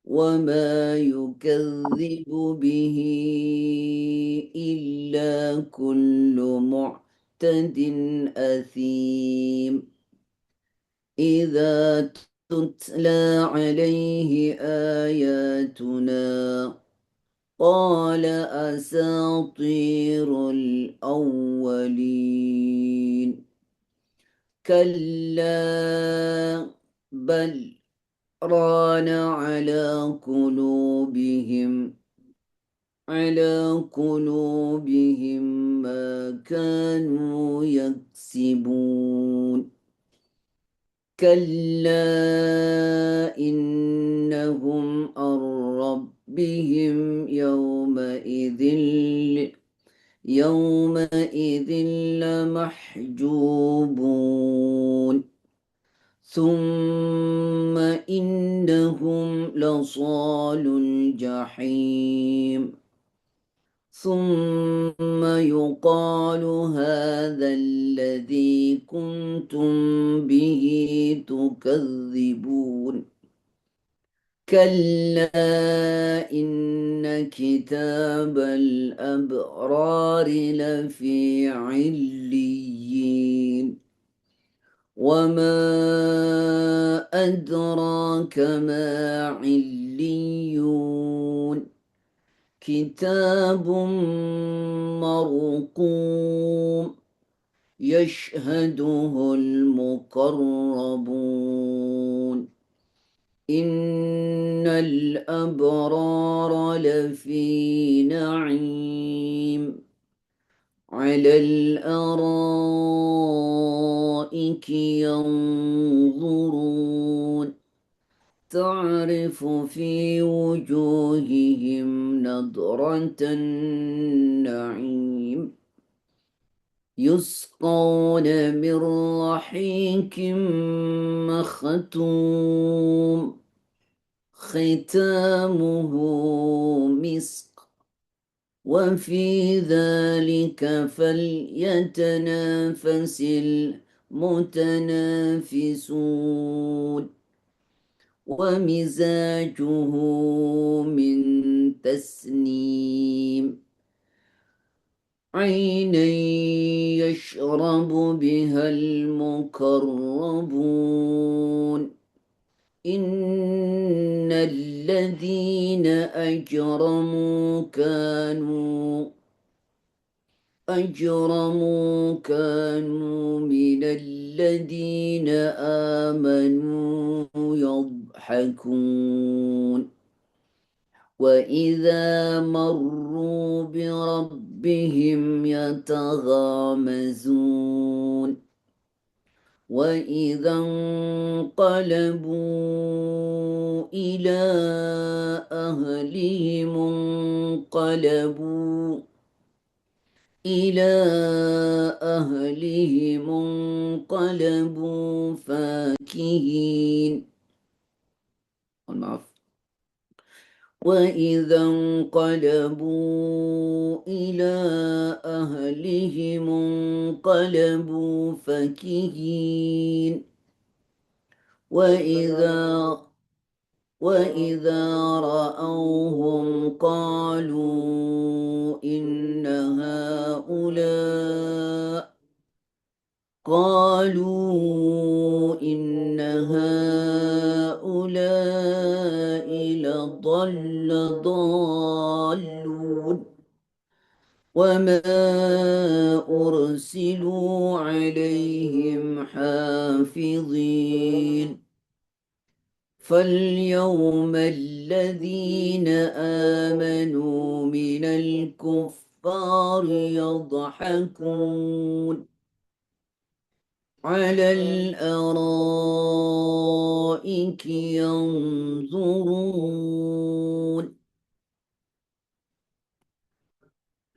وما يكذب به إلا كل معتد أثيم إذا تتلى عليه آياتنا قال أساطير الأولين كلا بل ران على قلوبهم ما كانوا يكسبون كلا إنهم عن ربهم يومئذ لمحجوبون ثم إنهم لصال الجحيم ثم يقال هذا الذي كنتم به تكذبون كلا إن كتاب الأبرار لفي عليين وما أدراك ما عليون كتاب مرقوم يشهده المقربون إن الأبرار لفي نعيم على الأرائك ينظرون تعرف في وجوههم نضرة النعيم يسقون من رحيق مختوم ختامه مسك وفي ذلك فليتنافس المتنافسون ومزاجه من تسنيم عينا يشرب بها المقربون إن الذين أجرموا كانوا من الذين آمنوا يضحكون وإذا مروا بربهم يتغامزون وإذا انقلبوا إلى أهلهم انقلبوا فاكهين mohon maaf وإذا انقلبوا إلى أهلهم انقلبوا فكهين وإذا وإذا رأوهم قالوا إن هؤلاء لضالون وما أرسلوا عليهم حافظين فاليوم الذين آمنوا من الكفار يضحكون على الأرائك ينظرون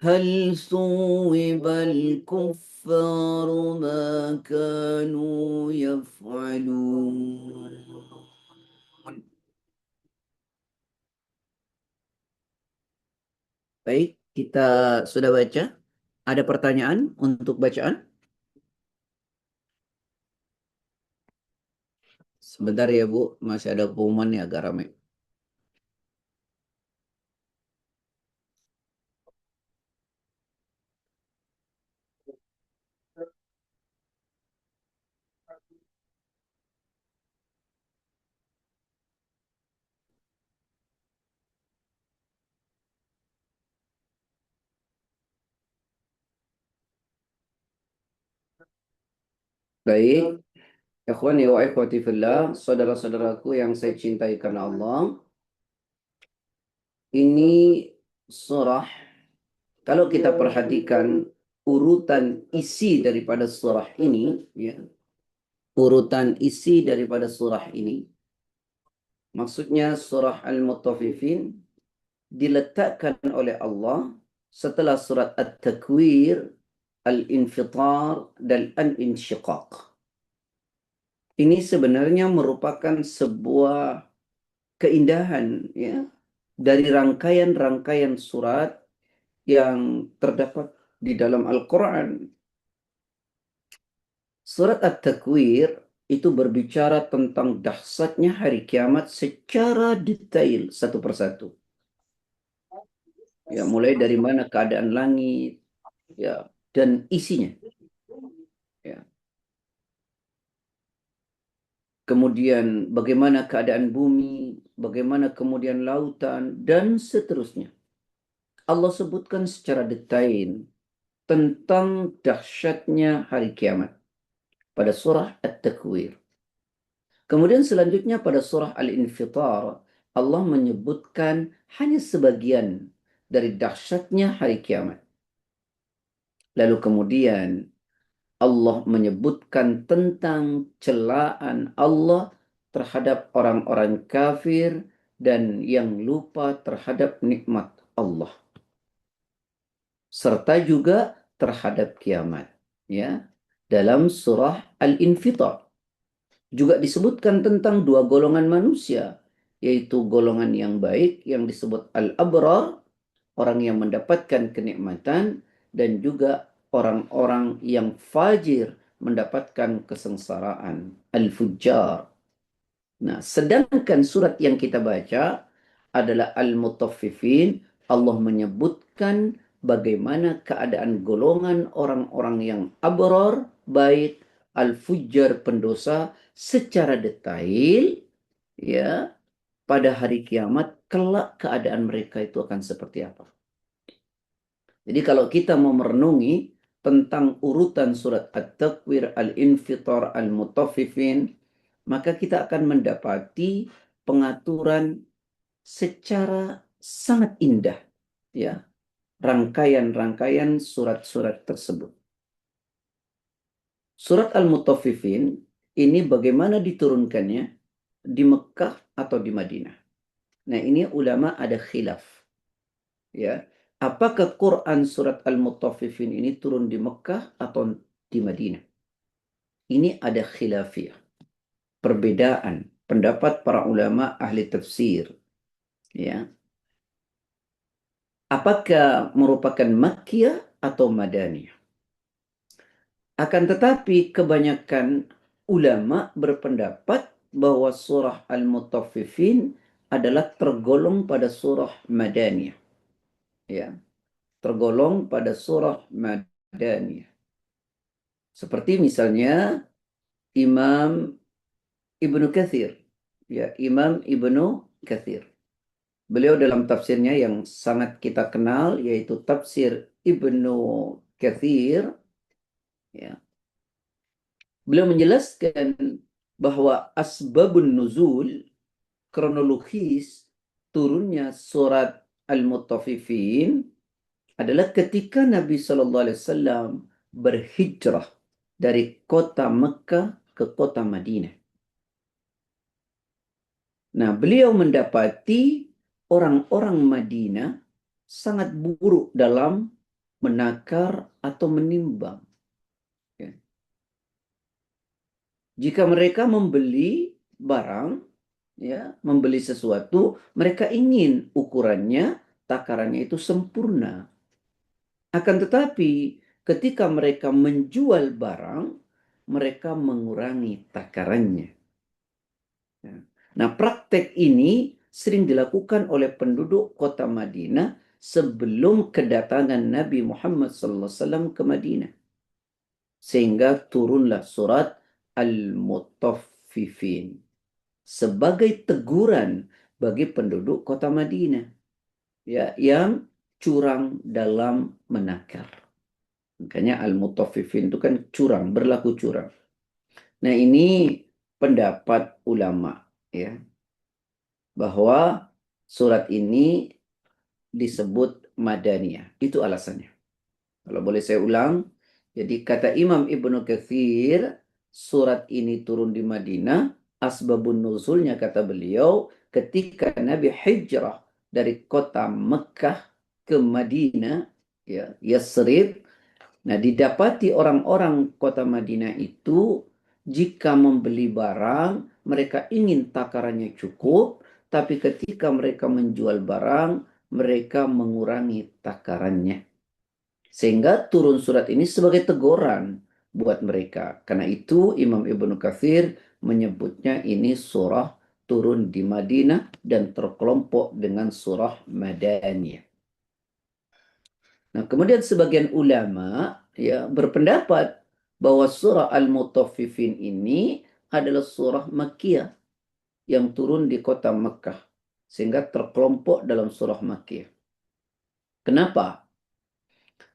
هل ثوب الكفار ما كانوا يفعلون Baik, kita sudah baca. Ada pertanyaan untuk bacaan? Sebentar ya Bu, masih ada pengumuman nih agak ramai. Baik, ikhwani wa ikhwati fillah, saudara-saudaraku yang saya cintai karena Allah, ini surah, kalau kita perhatikan urutan isi daripada surah ini, ya, urutan isi daripada surah ini, maksudnya surah Al-Mutaffifin diletakkan oleh Allah setelah surat At-Takwir, Al-Infitar, dan Al-Insyiqaq. Ini sebenarnya merupakan sebuah keindahan, ya, dari rangkaian-rangkaian surat yang terdapat di dalam Al-Quran. Surat At-Takwir itu berbicara tentang dahsyatnya hari kiamat secara detail satu persatu. Ya, mulai dari mana keadaan langit, ya, dan isinya. Ya. Kemudian bagaimana keadaan bumi, bagaimana kemudian lautan, dan seterusnya. Allah sebutkan secara detail tentang dahsyatnya hari kiamat pada surah At-Takwir. Kemudian selanjutnya pada surah Al-Infitar, Allah menyebutkan hanya sebagian dari dahsyatnya hari kiamat. Lalu kemudian Allah menyebutkan tentang celaan Allah terhadap orang-orang kafir dan yang lupa terhadap nikmat Allah, serta juga terhadap kiamat, ya. Dalam surah Al-Infitar juga disebutkan tentang dua golongan manusia, yaitu golongan yang baik yang disebut al-abrar, orang yang mendapatkan kenikmatan, dan juga orang-orang yang fajir mendapatkan kesengsaraan, al-fujjar. Nah, sedangkan surat yang kita baca adalah Al-Mutaffifin. Allah menyebutkan bagaimana keadaan golongan orang-orang yang abrar, baik, al-fujjar, pendosa, secara detail, ya, pada hari kiamat kelak keadaan mereka itu akan seperti apa. Jadi kalau kita mau merenungi tentang urutan surat At-Takwir, Al-Infitar, Al-Mutaffifin, maka kita akan mendapati pengaturan secara sangat indah, ya, rangkaian-rangkaian surat-surat tersebut. Surat Al-Mutaffifin ini bagaimana diturunkannya, di Mekah atau di Madinah. Nah, ini ulama ada khilaf, ya. Apakah Quran surat Al-Mutaffifin ini turun di Mekah atau di Madinah? Ini ada khilafiyah, perbedaan pendapat para ulama ahli tafsir, ya. Apakah merupakan Makkiyah atau Madaniyah? Akan tetapi kebanyakan ulama berpendapat bahwa surah Al-Mutaffifin adalah tergolong pada surah Madaniyah, ya, tergolong pada surah Madaniyah. Seperti misalnya Imam Ibnu Katsir, ya, Imam Ibnu Katsir. Beliau dalam tafsirnya yang sangat kita kenal yaitu tafsir Ibnu Katsir, ya. Beliau menjelaskan bahwa asbabun nuzul, kronologis turunnya surat Al-Mutaffifin adalah ketika Nabi Shallallahu Alaihi Wasallam berhijrah dari kota Mekah ke kota Madinah. Nah, beliau mendapati orang-orang Madinah sangat buruk dalam menakar atau menimbang. Ya. Jika mereka membeli barang, ya, membeli sesuatu, mereka ingin ukurannya, takarannya itu sempurna. Akan tetapi, ketika mereka menjual barang, mereka mengurangi takarannya. Ya. Nah, praktek ini sering dilakukan oleh penduduk kota Madinah sebelum kedatangan Nabi Muhammad SAW ke Madinah. Sehingga turunlah surat Al-Mutaffifin sebagai teguran bagi penduduk kota Madinah, ya, yang curang dalam menakar. Makanya Al-Mutaffifin itu kan curang, berlaku curang. Nah, ini pendapat ulama ya, bahwa surat ini disebut Madaniyah. Itu alasannya. Kalau boleh saya ulang, jadi kata Imam Ibnu Katsir, surat ini turun di Madinah, asbabun nuzulnya kata beliau, ketika Nabi hijrah dari kota Mekah ke Madinah, ya, Yasrib. Nah, didapati orang-orang kota Madinah itu jika membeli barang, mereka ingin takarannya cukup, tapi ketika mereka menjual barang, mereka mengurangi takarannya. Sehingga turun surat ini sebagai teguran buat mereka. Karena itu Imam Ibnu Katsir menyebutnya ini surah turun di Madinah dan terkelompok dengan surah Madaniyah. Nah, kemudian sebagian ulama ya berpendapat bahwa surah Al-Mutaffifin ini adalah surah Makkiyah yang turun di kota Mekah sehingga terkelompok dalam surah Makkiyah. Kenapa?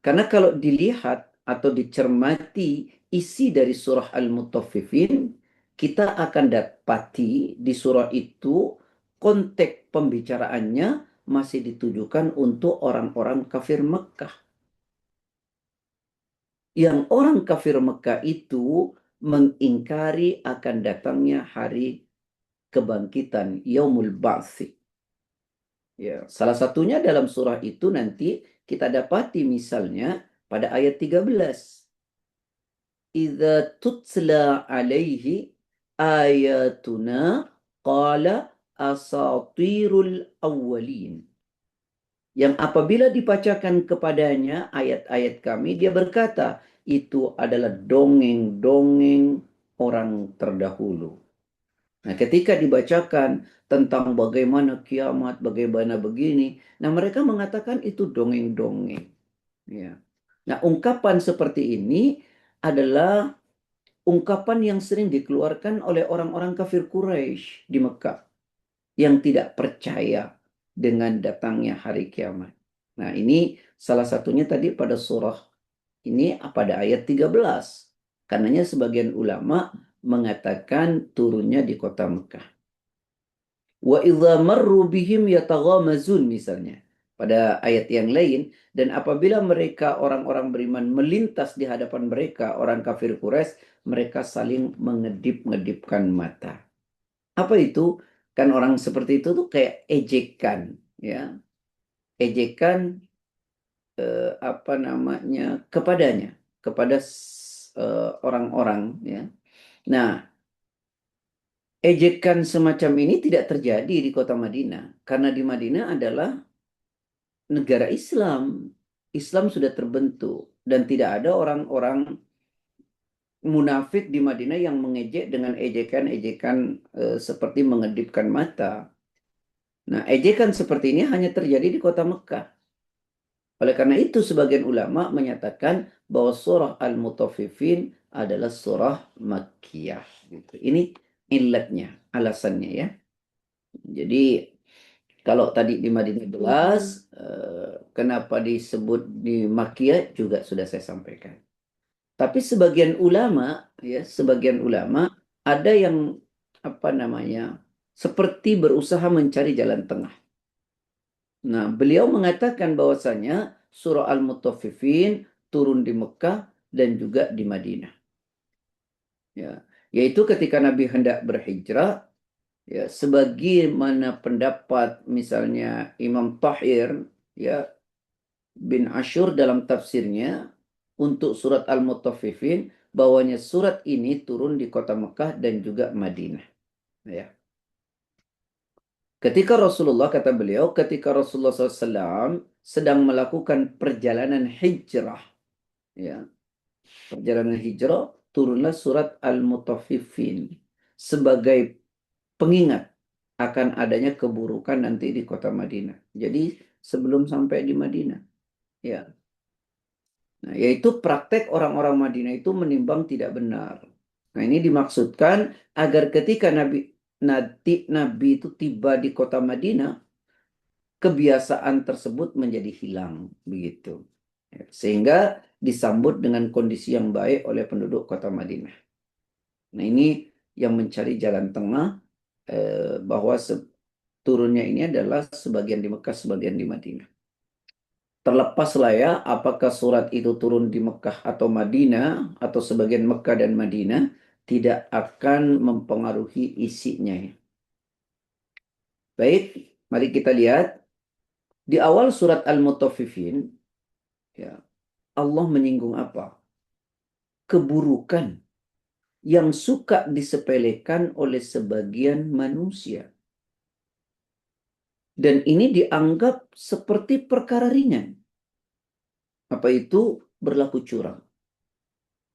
Karena kalau dilihat atau dicermati isi dari surah Al-Mutaffifin, kita akan dapati di surah itu konteks pembicaraannya masih ditujukan untuk orang-orang kafir Mekah. Yang orang kafir Mekah itu mengingkari akan datangnya hari kebangkitan Yaumul Ba'thi. Ya, salah satunya dalam surah itu nanti kita dapati misalnya pada ayat 13. Idza tutla alaihi ayatuna qala asatirul awwalin. Yang apabila dibacakan kepadanya ayat-ayat kami, dia berkata, itu adalah dongeng-dongeng orang terdahulu. Nah, ketika dibacakan tentang bagaimana kiamat, bagaimana begini, nah mereka mengatakan itu dongeng-dongeng. Ya. Nah, ungkapan seperti ini adalah ungkapan yang sering dikeluarkan oleh orang-orang kafir Quraisy di Mekah yang tidak percaya dengan datangnya hari kiamat. Nah, ini salah satunya tadi pada surah ini pada ayat 13. Karenanya sebagian ulama mengatakan turunnya di kota Mekah. Wa idza marru bihim yataghamazun misalnya. Pada ayat yang lain, dan apabila mereka orang-orang beriman melintas di hadapan mereka orang kafir Quraisy, mereka saling mengedip-ngedipkan mata. Apa itu? Kan orang seperti itu tuh kayak ejekan, ya. Ejekan apa namanya kepadanya, kepada orang-orang, ya. Nah, ejekan semacam ini tidak terjadi di kota Madinah karena di Madinah adalah negara Islam. Islam sudah terbentuk dan tidak ada orang-orang munafik di Madinah yang mengejek dengan ejekan-ejekan seperti mengedipkan mata. Nah, ejekan seperti ini hanya terjadi di kota Mekah. Oleh karena itu, sebagian ulama menyatakan bahwa surah Al-Mutaffifin adalah surah Makkiyah. Gitu. Ini illatnya, alasannya ya. Jadi, kalau tadi di Madinah 11, kenapa disebut di Makkiyah juga sudah saya sampaikan. Tapi sebagian ulama, ya, sebagian ulama ada yang apa namanya, seperti berusaha mencari jalan tengah. Nah, beliau mengatakan bahwasanya surah Al-Mutaffifin turun di Mekah dan juga di Madinah. Ya, yaitu ketika Nabi hendak berhijrah, ya, sebagaimana pendapat misalnya Imam Tahir, ya, bin Ashur dalam tafsirnya untuk surat Al-Mutaffifin, bahwanya surat ini turun di kota Mekah dan juga Madinah. Ya. Ketika Rasulullah, kata beliau, ketika Rasulullah SAW sedang melakukan perjalanan hijrah, ya, perjalanan hijrah, turunlah surat Al-Mutaffifin sebagai pengingat akan adanya keburukan nanti di kota Madinah. Jadi sebelum sampai di Madinah, ya. Nah, yaitu praktek orang-orang Madinah itu menimbang tidak benar. Nah, ini dimaksudkan agar ketika Nabi itu tiba di kota Madinah, kebiasaan tersebut menjadi hilang begitu. Ya, sehingga disambut dengan kondisi yang baik oleh penduduk kota Madinah. Nah, ini yang mencari jalan tengah, bahwa turunnya ini adalah sebagian di Mekah, sebagian di Madinah. Terlepas lah ya, apakah surat itu turun di Mekah atau Madinah, atau sebagian Mekah dan Madinah, tidak akan mempengaruhi isinya ya. Baik, mari kita lihat. Di awal surat Al-Mutaffifin, ya, Allah menyinggung apa? Keburukan yang suka disepelekan oleh sebagian manusia. Dan ini dianggap seperti perkara ringan. Apa itu? Berlaku curang.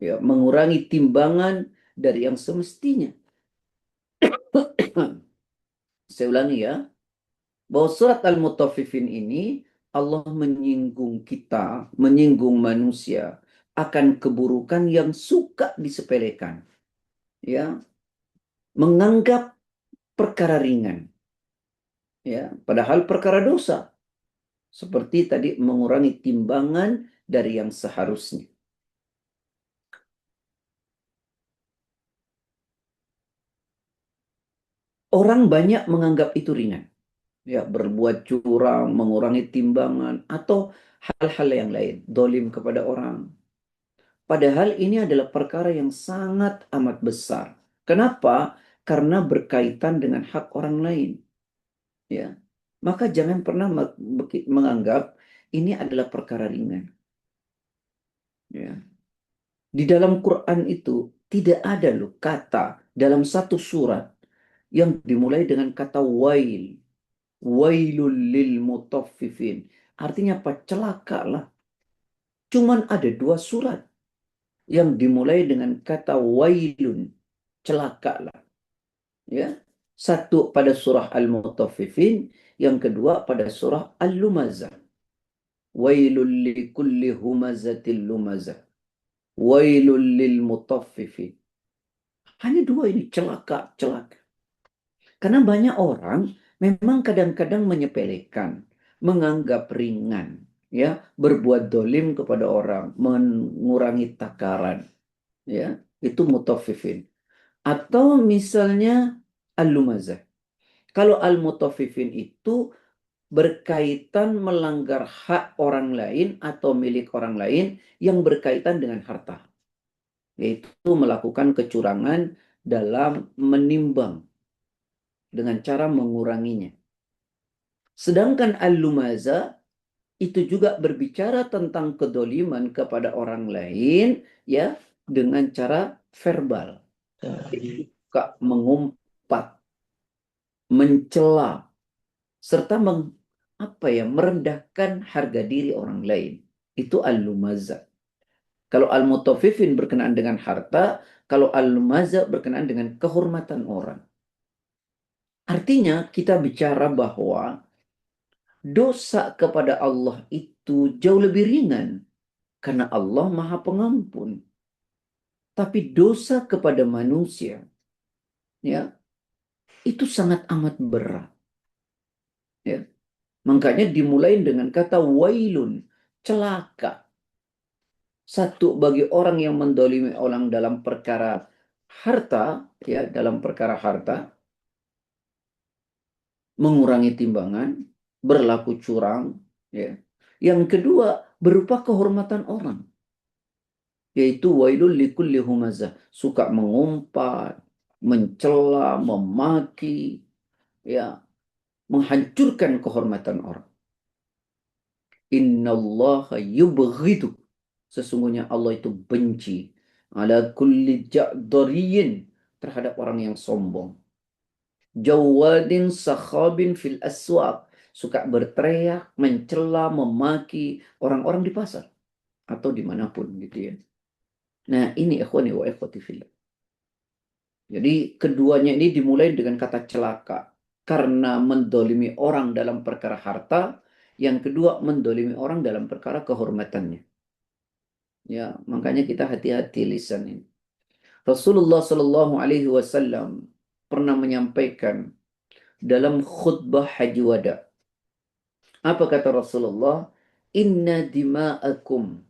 Ya, mengurangi timbangan dari yang semestinya. Saya ulangi ya, bahwa surat Al-Mutaffifin ini Allah menyinggung kita, menyinggung manusia akan keburukan yang suka disepelekan. Ya, menganggap perkara ringan. Ya, padahal perkara dosa. Seperti tadi mengurangi timbangan dari yang seharusnya. Orang banyak menganggap itu ringan. Ya, berbuat curang, mengurangi timbangan, atau hal-hal yang lain. Dolim kepada orang. Padahal ini adalah perkara yang sangat amat besar. Kenapa? Karena berkaitan dengan hak orang lain. Ya, maka jangan pernah menganggap ini adalah perkara ringan. Ya. Di dalam Quran itu tidak ada loh kata dalam satu surat yang dimulai dengan kata wail. Wailul lil mutaffifin. Artinya apa? Celaka lah. Cuman ada dua surat yang dimulai dengan kata wailun. Celaka lah. Ya. Satu pada surah Al-Mutaffifin, yang kedua pada surah Al-Lumazah. Wailul likulli humazatil lumazah. Wailul lil mutaffifin. Hanya dua ini, celaka, celaka. Karena banyak orang memang kadang-kadang menyepelekan, menganggap ringan, ya, berbuat dolim kepada orang, mengurangi takaran, ya, itu mutaffifin. Atau misalnya al-lumazah. Kalau al-mutaffifin itu berkaitan melanggar hak orang lain atau milik orang lain yang berkaitan dengan harta, yaitu melakukan kecurangan dalam menimbang dengan cara menguranginya. Sedangkan al-lumaza itu juga berbicara tentang kedoliman kepada orang lain, ya, dengan cara verbal. Suka mengumpat, mencela, serta merendahkan harga diri orang lain. Itu al-lumaza. Kalau al-mutaffifin berkenaan dengan harta, kalau al-lumaza berkenaan dengan kehormatan orang. Artinya kita bicara bahwa dosa kepada Allah itu jauh lebih ringan karena Allah Maha Pengampun. Tapi dosa kepada manusia, ya, itu sangat amat berat. Ya. Makanya dimulai dengan kata wailun, celaka. Satu, bagi orang yang mendolimi orang dalam perkara harta, ya, dalam perkara harta, mengurangi timbangan, berlaku curang, ya. Yang kedua, berupa kehormatan orang, yaitu wailul likulli humazah, suka mengumpat, mencela, memaki, ya, menghancurkan kehormatan orang. Innallaha yubghidu, sesungguhnya Allah itu benci ala kulli ja'dariyin, terhadap orang yang sombong, jawadin sakhabin fil aswaq, suka berteriak, mencela, memaki orang-orang di pasar atau dimanapun gitu ya. Nah, ini ikhwani wa ikhwati fillah. Jadi keduanya ini dimulai dengan kata celaka karena mendolimi orang dalam perkara harta. Yang kedua, mendolimi orang dalam perkara kehormatannya. Ya, makanya kita hati-hati lisan ini. Rasulullah Shallallahu Alaihi Wasallam pernah menyampaikan dalam khutbah Haji Wada. Apa kata Rasulullah? Inna dima'akum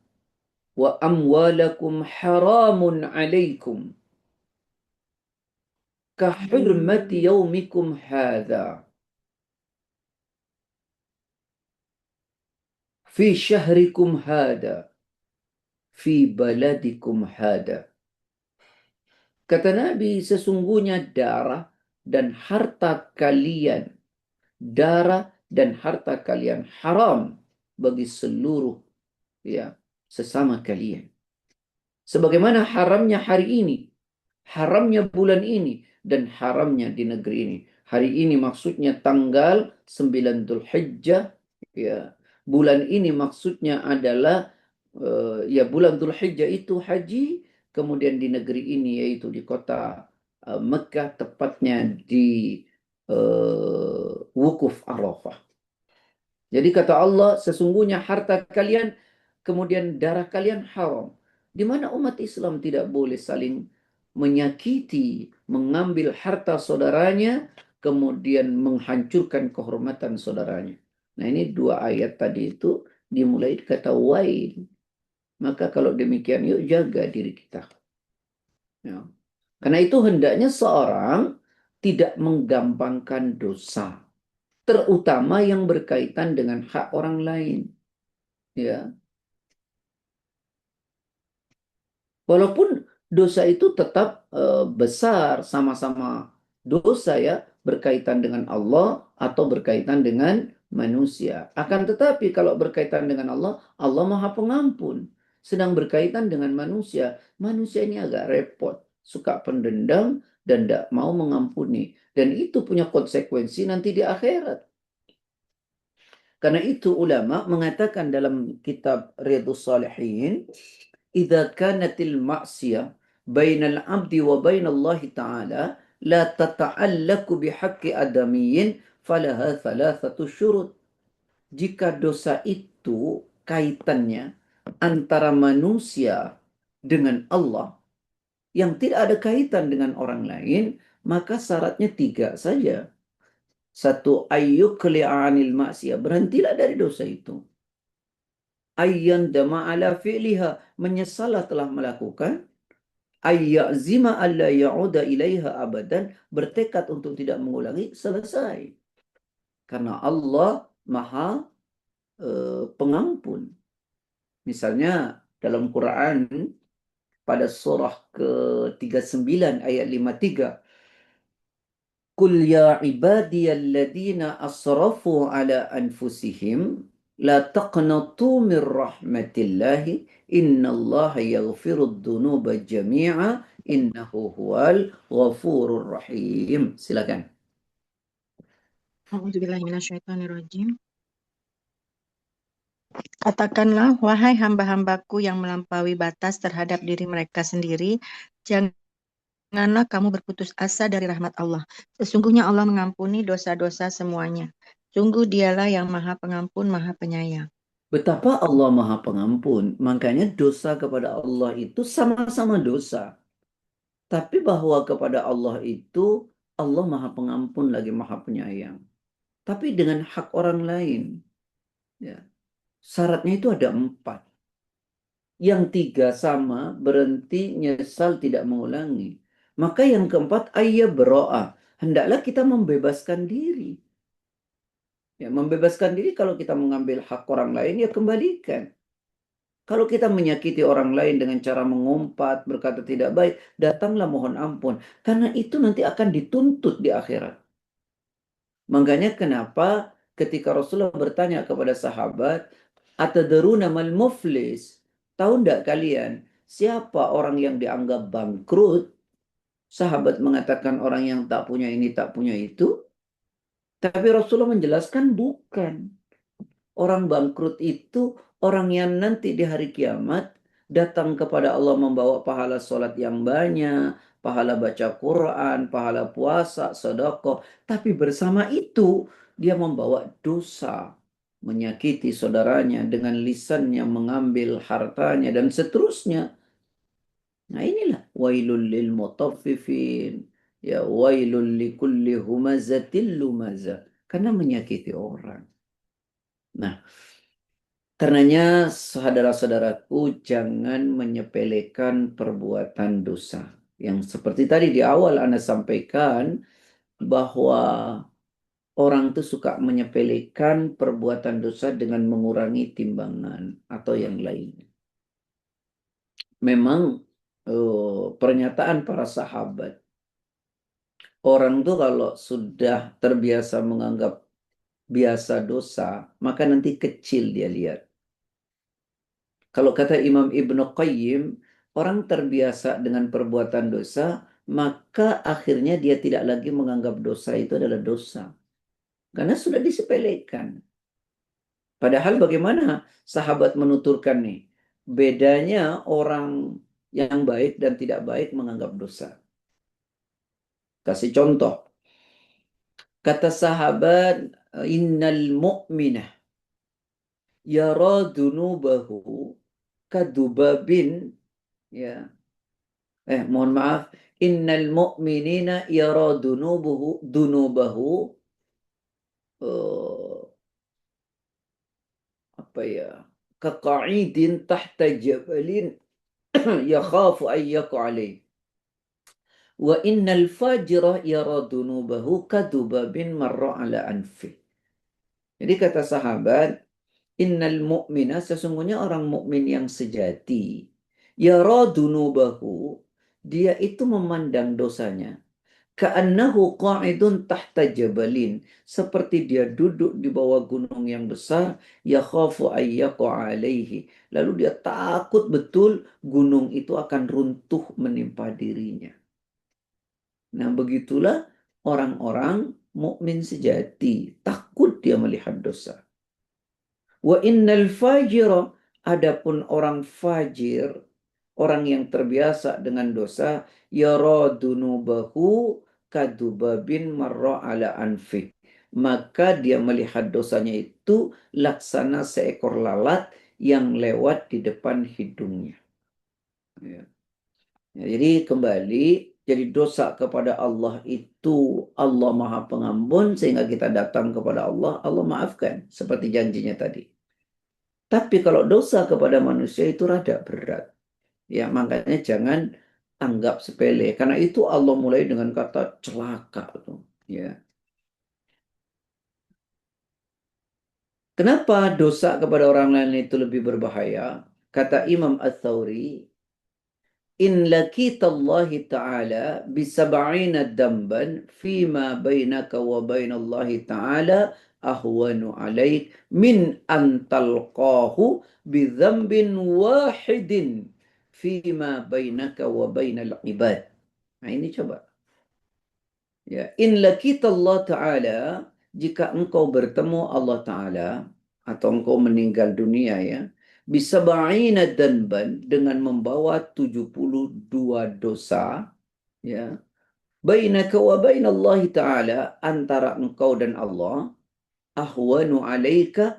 wa amwalakum haramun alaikum kahurmati yaumikum hadha fi syahrikum hadha fi baladikum hadha. Kata Nabi, sesungguhnya darah dan harta kalian haram bagi seluruh ya sesama kalian. Sebagaimana haramnya hari ini, haramnya bulan ini, dan haramnya di negeri ini. Hari ini maksudnya tanggal 9 Dzulhijjah, ya. Bulan ini maksudnya adalah ya bulan Dzulhijjah itu haji, kemudian di negeri ini yaitu di kota Mekah, tepatnya di Wukuf Arafah. Jadi kata Allah, sesungguhnya harta kalian, kemudian darah kalian haram. Di mana umat Islam tidak boleh saling menyakiti, mengambil harta saudaranya, kemudian menghancurkan kehormatan saudaranya. Nah, ini dua ayat tadi itu dimulai kata wail. Maka kalau demikian, yuk jaga diri kita. Ya. Karena itu hendaknya seorang tidak menggampangkan dosa, terutama yang berkaitan dengan hak orang lain. Ya, walaupun dosa itu tetap besar, sama-sama dosa ya, berkaitan dengan Allah atau berkaitan dengan manusia. Akan tetapi kalau berkaitan dengan Allah, Allah Maha Pengampun. Sedang berkaitan dengan manusia, manusia ini agak repot, suka pendendam dan tidak mau mengampuni. Dan itu punya konsekuensi nanti di akhirat. Karena itu ulama mengatakan dalam kitab Riyadhus Shalihin, "Idza kanatil ma'siyah bainal 'abdi wa bainallahi ta'ala la tata'allaku bihaqqi adamiyyin falaha thalathatu syurut." Jika dosa itu kaitannya antara manusia dengan Allah yang tidak ada kaitan dengan orang lain, maka syaratnya tiga saja. Satu, ayyukli'anil ma'siyah, berhentilah dari dosa itu. Ayyan dama'ala fi'liha, menyesalah telah melakukan. Ayyazima alla ya'uda ilaiha abadan, bertekad untuk tidak mengulangi, selesai. Karena Allah Maha Pengampun. Misalnya dalam Quran pada surah ke-39 ayat 53, Qul ya ibadiyalladzina asrafu ala anfusihim la taqnatu min rahmatillahi innallaha yaghfirud dzunuba jami'a innahu huwal ghafurur rahim. Silakan. A'udzubillahiminasyaitonirrajim. Katakanlah, wahai hamba-hambaku yang melampaui batas terhadap diri mereka sendiri, janganlah kamu berputus asa dari rahmat Allah. Sesungguhnya Allah mengampuni dosa-dosa semuanya. Sungguh dialah yang maha pengampun, maha penyayang. Betapa Allah Maha Pengampun, makanya dosa kepada Allah itu sama-sama dosa. Tapi bahwa kepada Allah itu Allah Maha Pengampun lagi Maha Penyayang. Tapi dengan hak orang lain, ya, syaratnya itu ada 4. Yang 3 sama, berhenti, nyesal, tidak mengulangi. Maka yang keempat, ayya bero'ah. Hendaklah kita membebaskan diri. Ya, membebaskan diri kalau kita mengambil hak orang lain, ya kembalikan. Kalau kita menyakiti orang lain dengan cara mengumpat, berkata tidak baik, datanglah mohon ampun. Karena itu nanti akan dituntut di akhirat. Makanya kenapa ketika Rasulullah bertanya kepada sahabat, "Atadruna mal muflis?" Tahu enggak kalian siapa orang yang dianggap bangkrut? Sahabat mengatakan orang yang tak punya ini, tak punya itu. Tapi Rasulullah menjelaskan bukan. Orang bangkrut itu orang yang nanti di hari kiamat datang kepada Allah membawa pahala sholat yang banyak, pahala baca Quran, pahala puasa, sedekah. Tapi bersama itu dia membawa dosa, menyakiti saudaranya dengan lisannya, mengambil hartanya dan seterusnya. Nah inilah wailul lil mutaffifin, ya wailul likulli humazatil lumazah, karena menyakiti orang. Nah, karenanya saudara-saudaraku jangan menyepelekan perbuatan dosa. Yang seperti tadi di awal Anda sampaikan bahwa orang itu suka menyepelekan perbuatan dosa dengan mengurangi timbangan atau yang lainnya. Memang pernyataan para sahabat, orang tuh kalau sudah terbiasa menganggap biasa dosa, maka nanti kecil dia lihat. Kalau kata Imam Ibnu Qayyim, orang terbiasa dengan perbuatan dosa, maka akhirnya dia tidak lagi menganggap dosa itu adalah dosa. Karena sudah disepelekan. Padahal bagaimana sahabat menuturkan nih? Bedanya orang yang baik dan tidak baik menganggap dosa. Kasih contoh. Kata sahabat, innal mu'minah yara dunubahu kadubabin, ya. Mohon maaf. Innal mu'minina yara dunubahu eh, apa ya? Kaqa'idin tahta jabalin yakhafu an yaqa'alih. Wa innal fajira yara dunubahu kadubabin marra ala anfi. Jadi kata sahabat, innal mu'mina, sesungguhnya orang mukmin yang sejati, yara dunubahu, dia itu memandang dosanya. Ka'annahu qa'idun tahta jabalin. Seperti dia duduk di bawah gunung yang besar. Yakhafu ayyaqa alaihi. Lalu dia takut betul gunung itu akan runtuh menimpa dirinya. Nah, begitulah orang-orang mukmin sejati. Takut dia melihat dosa. Wa innal fajira, adapun orang fajir, orang yang terbiasa dengan dosa, yara dunubahu kadubabin marra ala anfi. Maka dia melihat dosanya itu laksana seekor lalat yang lewat di depan hidungnya. Ya. Ya, jadi kembali, jadi dosa kepada Allah itu Allah Maha Pengampun, sehingga kita datang kepada Allah, Allah maafkan seperti janjinya tadi. Tapi kalau dosa kepada manusia itu rada berat. Ya, makanya jangan anggap sepele. Karena itu Allah mulai dengan kata celaka tuh. Ya. Kenapa dosa kepada orang lain itu lebih berbahaya? Kata Imam Ats-Tsauri, in lakitallahi ta'ala bisab'ina damban fima bainaka wa bainallahi ta'ala ahwanu alaik min an talqahu bidzambin wahidin fima bainaka wa bainal ibad. Nah, ini coba. Ya, in Allah Ta'ala, jika engkau bertemu Allah Ta'ala, atau engkau meninggal dunia ya, bisa ba'ina danban, dengan membawa 72 dosa, ya, bainaka wa bainallahi Ta'ala, antara engkau dan Allah, ahwanu alaika,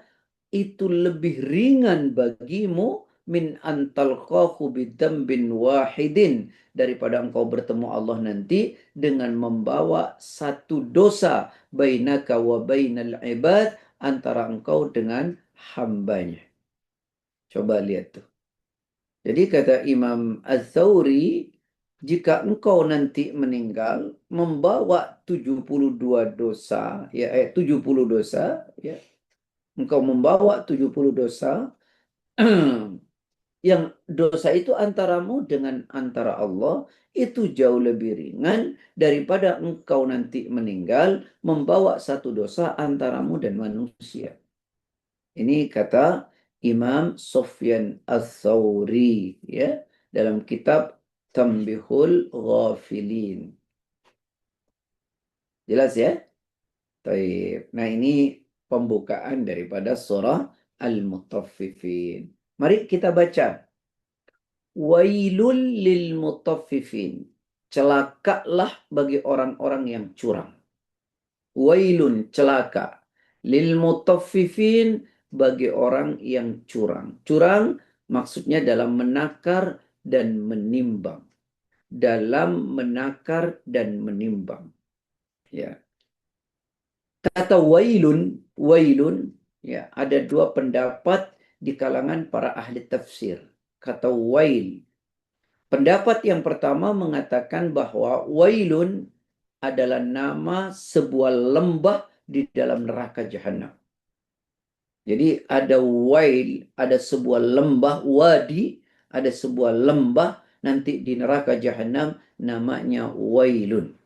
itu lebih ringan bagimu min antalqahu bidambin wahidin, daripada engkau bertemu Allah nanti dengan membawa satu dosa bainaka wa bainal ibad, antara engkau dengan hambanya. Coba lihat tuh. Jadi kata Imam Az-Zawri, jika engkau nanti meninggal membawa 72 dosa, ya 70 dosa, ya, engkau membawa 70 dosa, yang dosa itu antaramu dengan antara Allah itu jauh lebih ringan daripada engkau nanti meninggal membawa satu dosa antaramu dan manusia. Ini kata Imam Sufyan Ats-Tsauri, ya, dalam kitab Tanbihul Ghafilin. Jelas ya? Baik. Nah, ini pembukaan daripada surah Al-Mutaffifin. Mari kita baca. Wailul lil mutaffifin. Celakalah bagi orang-orang yang curang. Wailun, celaka. Lil mutaffifin, bagi orang yang curang. Curang maksudnya dalam menakar dan menimbang. Dalam menakar dan menimbang. Ya. Kata wailun, wailun, ya, ada dua pendapat di kalangan para ahli tafsir. Kata wail, Pendapat yang pertama mengatakan bahwa wailun adalah nama sebuah lembah di dalam neraka jahanam. Jadi ada wail, ada sebuah lembah, wadi, ada sebuah lembah nanti di neraka jahanam namanya wailun.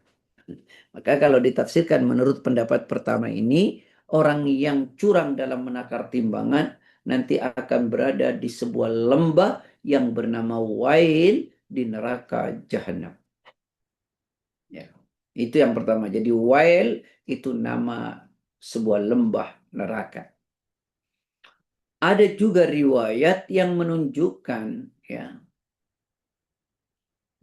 Maka kalau ditafsirkan menurut pendapat pertama ini, orang yang curang dalam menakar timbangan nanti akan berada di sebuah lembah yang bernama wail di neraka jahanam. Ya. Itu yang pertama. Jadi wail itu nama sebuah lembah neraka. Ada juga riwayat yang menunjukkan ya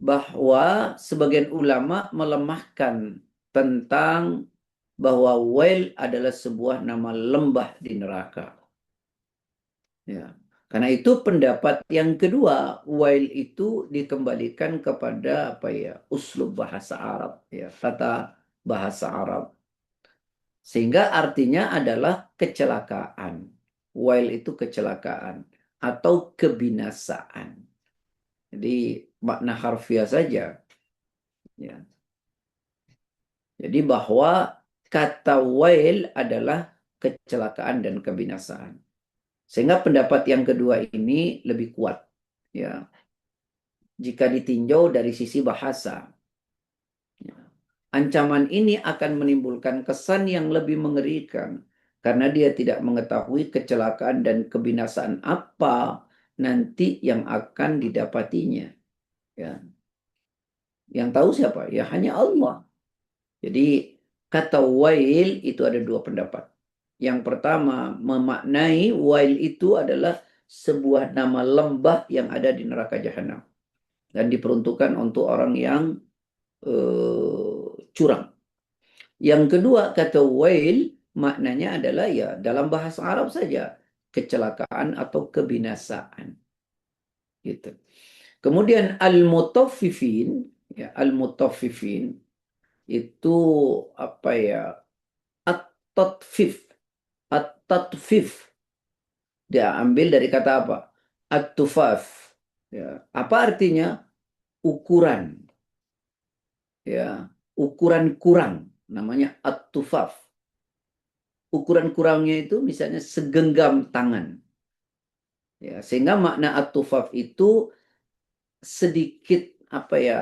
bahwa sebagian ulama melemahkan tentang bahwa wail adalah sebuah nama lembah di neraka. Ya. Karena itu pendapat yang kedua, wail itu dikembalikan kepada apa ya, uslub bahasa Arab ya, kata bahasa Arab. Sehingga artinya adalah kecelakaan. Wail itu kecelakaan atau kebinasaan. Jadi makna harfiah saja. Ya. Jadi bahwa kata wail adalah kecelakaan dan kebinasaan. Sehingga pendapat yang kedua ini lebih kuat. Ya. Jika ditinjau dari sisi bahasa. Ya. Ancaman ini akan menimbulkan kesan yang lebih mengerikan karena dia tidak mengetahui kecelakaan dan kebinasaan apa nanti yang akan didapatinya. Ya. Yang tahu siapa? Ya hanya Allah. Jadi kata wail itu ada dua pendapat. Yang pertama memaknai wail itu adalah sebuah nama lembah yang ada di neraka jahanam dan diperuntukkan untuk orang yang curang. Yang kedua kata wail maknanya adalah ya dalam bahasa Arab saja kecelakaan atau kebinasaan. Gitu. Kemudian al-mutaffifin ya al-mutaffifin itu apa ya at-tatfif at-tatfif dia ambil dari kata apa at-tufaf ya apa artinya ukuran ya ukuran kurang namanya at-tufaf ukuran kurangnya itu misalnya segenggam tangan ya sehingga makna at-tufaf itu sedikit apa ya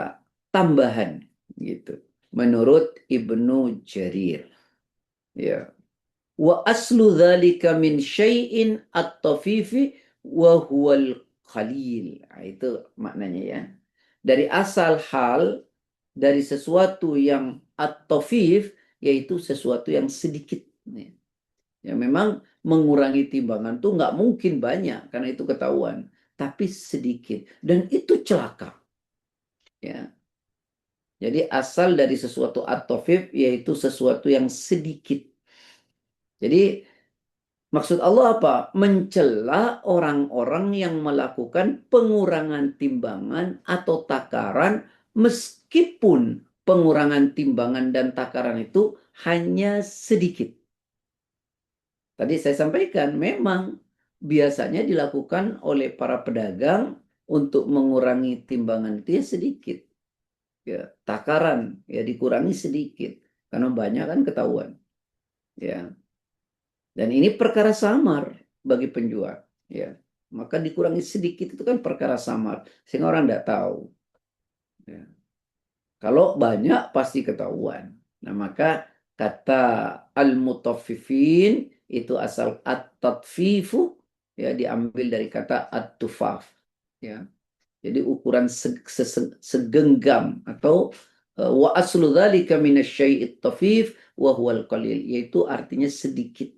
tambahan gitu menurut Ibnu Jarir ya wa aslu dzalika min syai'in at-tafifi wa huwal qalil. Nah, itu maknanya ya. Dari asal hal dari sesuatu yang at-tafif yaitu sesuatu yang sedikit. Ya memang mengurangi timbangan tuh nggak mungkin banyak karena itu ketahuan, tapi sedikit dan itu celaka. Ya. Jadi asal dari sesuatu at-tafif yaitu sesuatu yang sedikit. Jadi maksud Allah apa? Mencela orang-orang yang melakukan pengurangan timbangan atau takaran meskipun pengurangan timbangan dan takaran itu hanya sedikit. Tadi saya sampaikan memang biasanya dilakukan oleh para pedagang untuk mengurangi timbangan itu ya sedikit. Ya, takaran ya dikurangi sedikit karena banyak kan ketahuan. Ya. Dan ini perkara samar bagi penjual. Ya. Maka dikurangi sedikit itu kan perkara samar. Sehingga orang tidak tahu. Ya. Kalau banyak pasti ketahuan. Nah maka kata al-mutaffifin itu asal at-tatfifu ya diambil dari kata at-tufaf. Ya. Jadi ukuran segenggam atau wa aslu dzalika minasyai'it tafif wa huwal qalil yaitu artinya sedikit.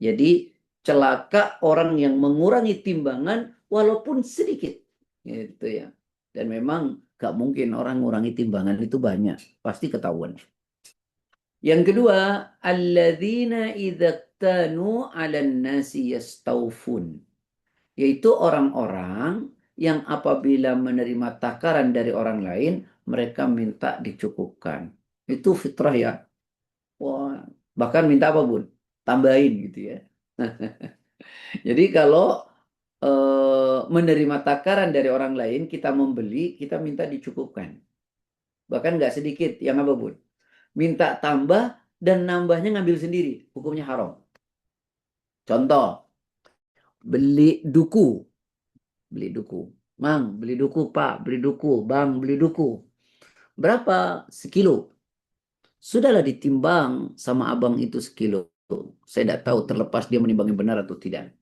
Jadi celaka orang yang mengurangi timbangan walaupun sedikit. Gitu ya. Dan memang gak mungkin orang mengurangi timbangan itu banyak. Pasti ketahuan. Yang kedua, alladzina idzaqtanu 'alan nasi yastawfun. Yaitu orang-orang yang apabila menerima takaran dari orang lain, mereka minta dicukupkan. Itu fitrah ya. Wah, bahkan minta apa, Bun? Tambahin gitu ya. Jadi kalau menerima takaran dari orang lain, kita membeli, kita minta dicukupkan. Bahkan nggak sedikit, yang apa Bun? Minta tambah dan nambahnya ngambil sendiri, hukumnya haram. Contoh, beli duku, beli duku. Mang, beli duku, Pak, beli duku, Bang, beli duku. Berapa? Sekilo. Sudahlah ditimbang sama abang itu sekilo. Saya tidak tahu terlepas dia menimbangnya benar atau tidak.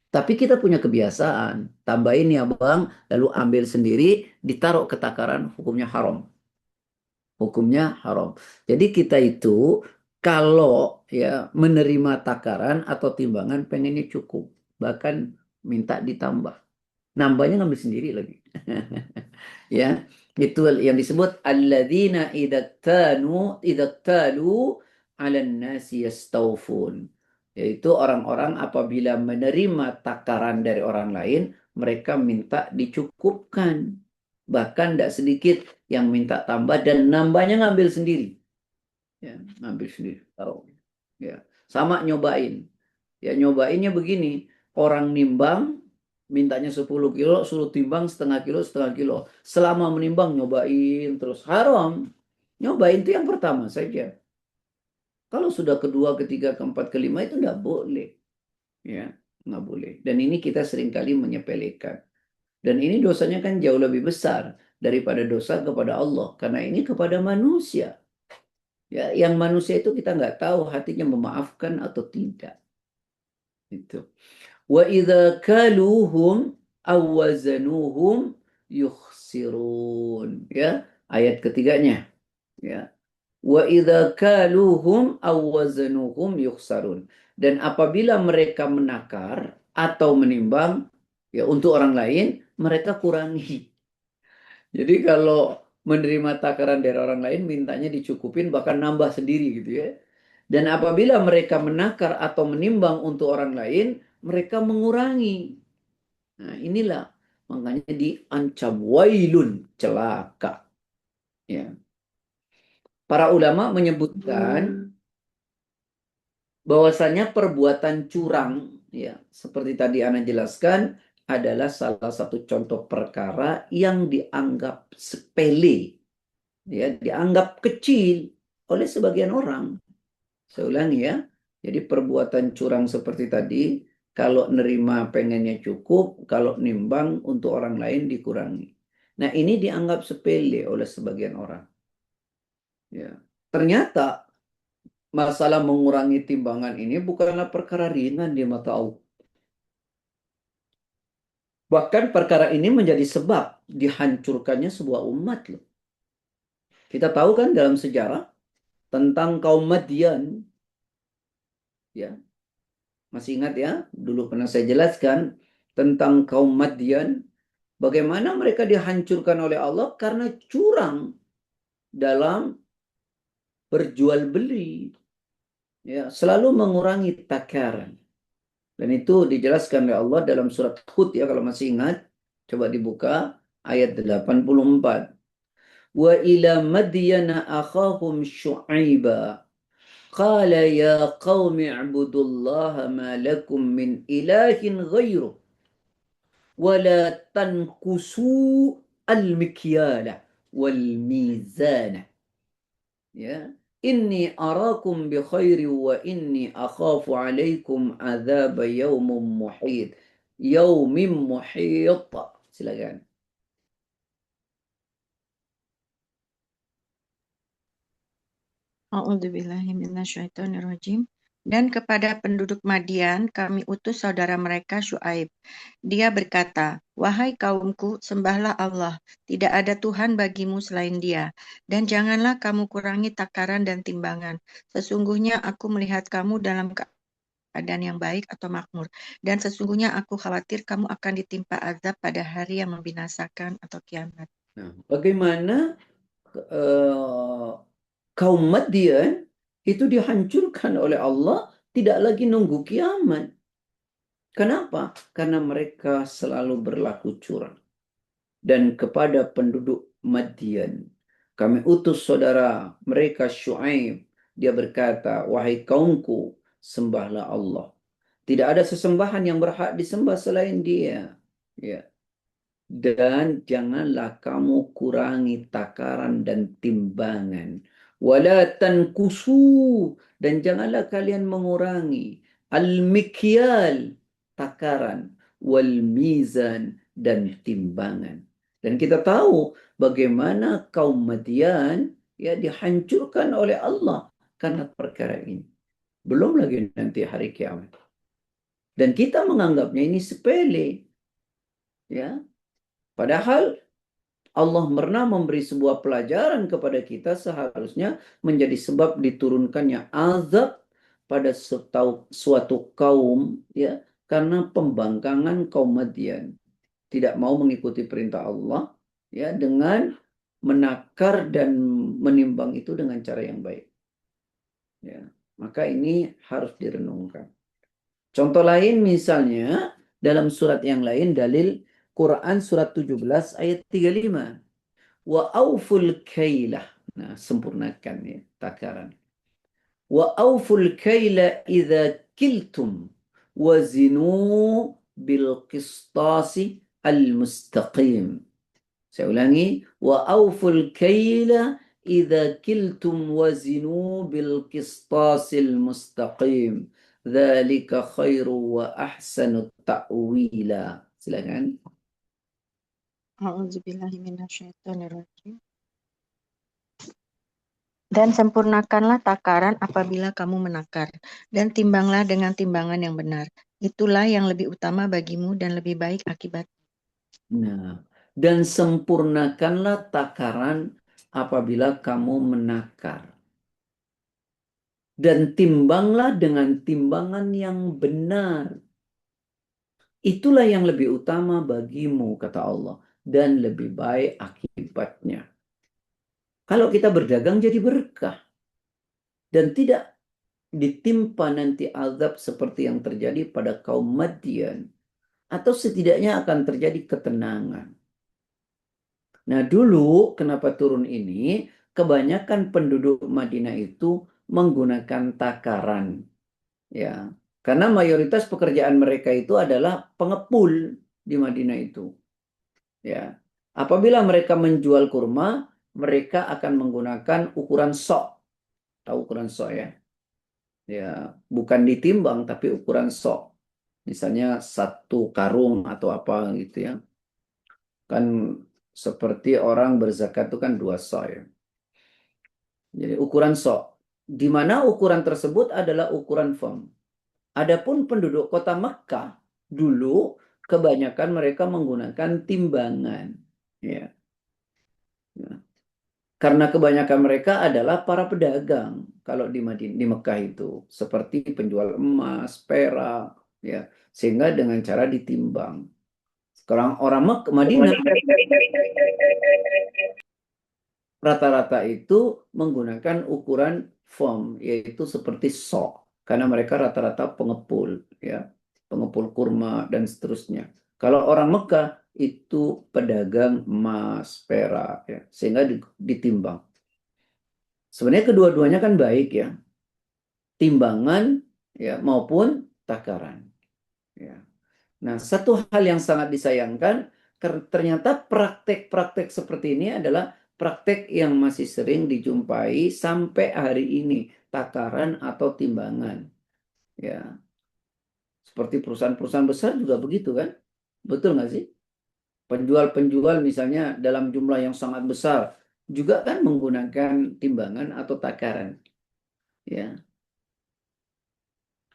Tapi kita punya kebiasaan, tambahin ya bang, lalu ambil sendiri, ditaruh ke takaran, hukumnya haram. Hukumnya haram. Jadi kita itu kalau ya menerima takaran atau timbangan pengennya cukup, bahkan minta ditambah. Nambahnya ngambil sendiri lagi. Ya, itu yang disebut alladzina idaktalu 'alan nasi yastawfun. Yaitu orang-orang apabila menerima takaran dari orang lain, mereka minta dicukupkan. Bahkan tidak sedikit yang minta tambah dan nambahnya ngambil sendiri. Ya, ngambil sendiri. Tahu. Ya, sama nyobain. Ya, nyobainnya begini. Orang nimbang mintanya 10 kilo, suruh timbang setengah kilo, setengah kilo. Selama menimbang nyobain terus haram. Nyobain itu yang pertama saja. Kalau sudah kedua, ketiga, keempat, kelima itu nggak boleh. Ya, nggak boleh. Dan ini kita seringkali menyepelekan. Dan ini dosanya kan jauh lebih besar daripada dosa kepada Allah. Karena ini kepada manusia. Ya, yang manusia itu kita nggak tahu hatinya memaafkan atau tidak. Itu. Wa idza kaluhum aw wazanuhum yukhsirun. Ya, ayat ketiganya. Ya. Wa idza kaluhum aw wazanuhum yukhsarun. Dan apabila mereka menakar atau menimbang ya untuk orang lain, mereka kurangi. Jadi kalau menerima takaran dari orang lain, mintanya dicukupin bahkan nambah sendiri gitu ya. Dan apabila mereka menakar atau menimbang untuk orang lain, mereka mengurangi. Nah, inilah makanya diancam wailun, celaka. Ya. Para ulama menyebutkan bahwasanya perbuatan curang, ya, seperti tadi Ana jelaskan, adalah salah satu contoh perkara yang dianggap sepele, ya, dianggap kecil oleh sebagian orang. Saya ulangi ya. Jadi perbuatan curang seperti tadi, kalau nerima pengennya cukup, kalau nimbang untuk orang lain dikurangi. Nah, ini dianggap sepele oleh sebagian orang. Ya. Ternyata masalah mengurangi timbangan ini bukanlah perkara ringan di mata Allah. Bahkan perkara ini menjadi sebab dihancurkannya sebuah umat loh. Kita tahu kan dalam sejarah tentang kaum Madian, ya, masih ingat ya, dulu pernah saya jelaskan tentang kaum Madian, bagaimana mereka dihancurkan oleh Allah karena curang dalam berjual beli, ya, selalu mengurangi takaran. Dan itu dijelaskan oleh Allah dalam surat Hud ya, kalau masih ingat, coba dibuka ayat 84. Wa ila madyana akhahum syu'aiba qala ya qaumi ibudullaha ma lakum min ilahin ghairuh ولا تنقصوا المكيال والميزان ya inni arakum bi khairi wa inni akhafu alaikum adzab yaumin muhit. Silakan. A'udzubillahiminasyaitonirrajim. Dan kepada penduduk Madian kami utus saudara mereka Syuaib. Dia berkata, "Wahai kaumku, sembahlah Allah. Tidak ada Tuhan bagimu selain Dia. Dan janganlah kamu kurangi takaran dan timbangan. Sesungguhnya aku melihat kamu dalam keadaan yang baik atau makmur. Dan sesungguhnya aku khawatir kamu akan ditimpa azab pada hari yang membinasakan atau kiamat." Nah, bagaimana eh, kaum Madian itu dihancurkan oleh Allah, tidak lagi nunggu kiamat. Kenapa? Karena mereka selalu berlaku curang. Dan kepada penduduk Madian, kami utus saudara mereka Syuaib. Dia berkata, wahai kaumku, sembahlah Allah. Tidak ada sesembahan yang berhak disembah selain Dia. Ya. Dan janganlah kamu kurangi takaran dan timbangan. Wala tankusu, dan janganlah kalian mengurangi al-mikyal, takaran, wal mizan, dan timbangan. Dan kita tahu bagaimana kaum Madian ya dihancurkan oleh Allah karena perkara ini. Belum lagi nanti hari kiamat. Dan kita menganggapnya ini sepele, ya. Padahal Allah pernah memberi sebuah pelajaran kepada kita seharusnya menjadi sebab diturunkannya azab pada suatu kaum ya karena pembangkangan kaum Madian, tidak mau mengikuti perintah Allah ya dengan menakar dan menimbang itu dengan cara yang baik. Ya, maka ini harus direnungkan. Contoh lain misalnya dalam surat yang lain dalil Quran surat 17 ayat 35. Wa auful kailah. Nah, sempurnakan ya takaran. Wa auful kaila idza kiltum wazinu bil qistasi al mustaqim. Saya ulangi, wa auful kaila idza kiltum wazinu bil qistasil mustaqim. Dzalika khairu wa ahsanu ta'wila. Silakan. A'udzubillahiminasyaitonirrajim. Dan sempurnakanlah takaran apabila kamu menakar, dan timbanglah dengan timbangan yang benar. Itulah yang lebih utama bagimu dan lebih baik akibat. Nah, dan sempurnakanlah takaran apabila kamu menakar. Dan timbanglah dengan timbangan yang benar. Itulah yang lebih utama bagimu, kata Allah. Dan lebih baik akibatnya. Kalau kita berdagang jadi berkah. Dan tidak ditimpa nanti azab seperti yang terjadi pada kaum Madian. Atau setidaknya akan terjadi ketenangan. Nah dulu kenapa turun ini, kebanyakan penduduk Madinah itu menggunakan takaran. Ya, karena mayoritas pekerjaan mereka itu adalah pengepul di Madinah itu. Ya, apabila mereka menjual kurma, mereka akan menggunakan ukuran sok. Tahu ukuran sok ya? Ya, bukan ditimbang tapi ukuran sok. Misalnya satu karung atau apa gitu ya. Kan seperti orang berzakat itu kan 2 sok ya. Jadi ukuran sok. Di mana ukuran tersebut adalah ukuran firm. Adapun penduduk kota Mekkah dulu kebanyakan mereka menggunakan timbangan. Ya. Ya. Karena kebanyakan mereka adalah para pedagang kalau di Mekah itu seperti penjual emas, perak, ya, sehingga dengan cara ditimbang. Sekarang orang Madinah rata-rata itu menggunakan ukuran firm, yaitu seperti sok, karena mereka rata-rata pengepul, ya, pengepul kurma dan seterusnya. Kalau orang Mekah itu pedagang emas, perak, ya, sehingga ditimbang. Sebenarnya kedua-duanya kan baik ya, timbangan ya maupun takaran. Ya. Nah, satu hal yang sangat disayangkan, ternyata praktek-praktek seperti ini adalah praktek yang masih sering dijumpai sampai hari ini, takaran atau timbangan. Ya, seperti perusahaan-perusahaan besar juga begitu kan? Betul nggak sih? Penjual-penjual misalnya dalam jumlah yang sangat besar juga kan menggunakan timbangan atau takaran. Ya,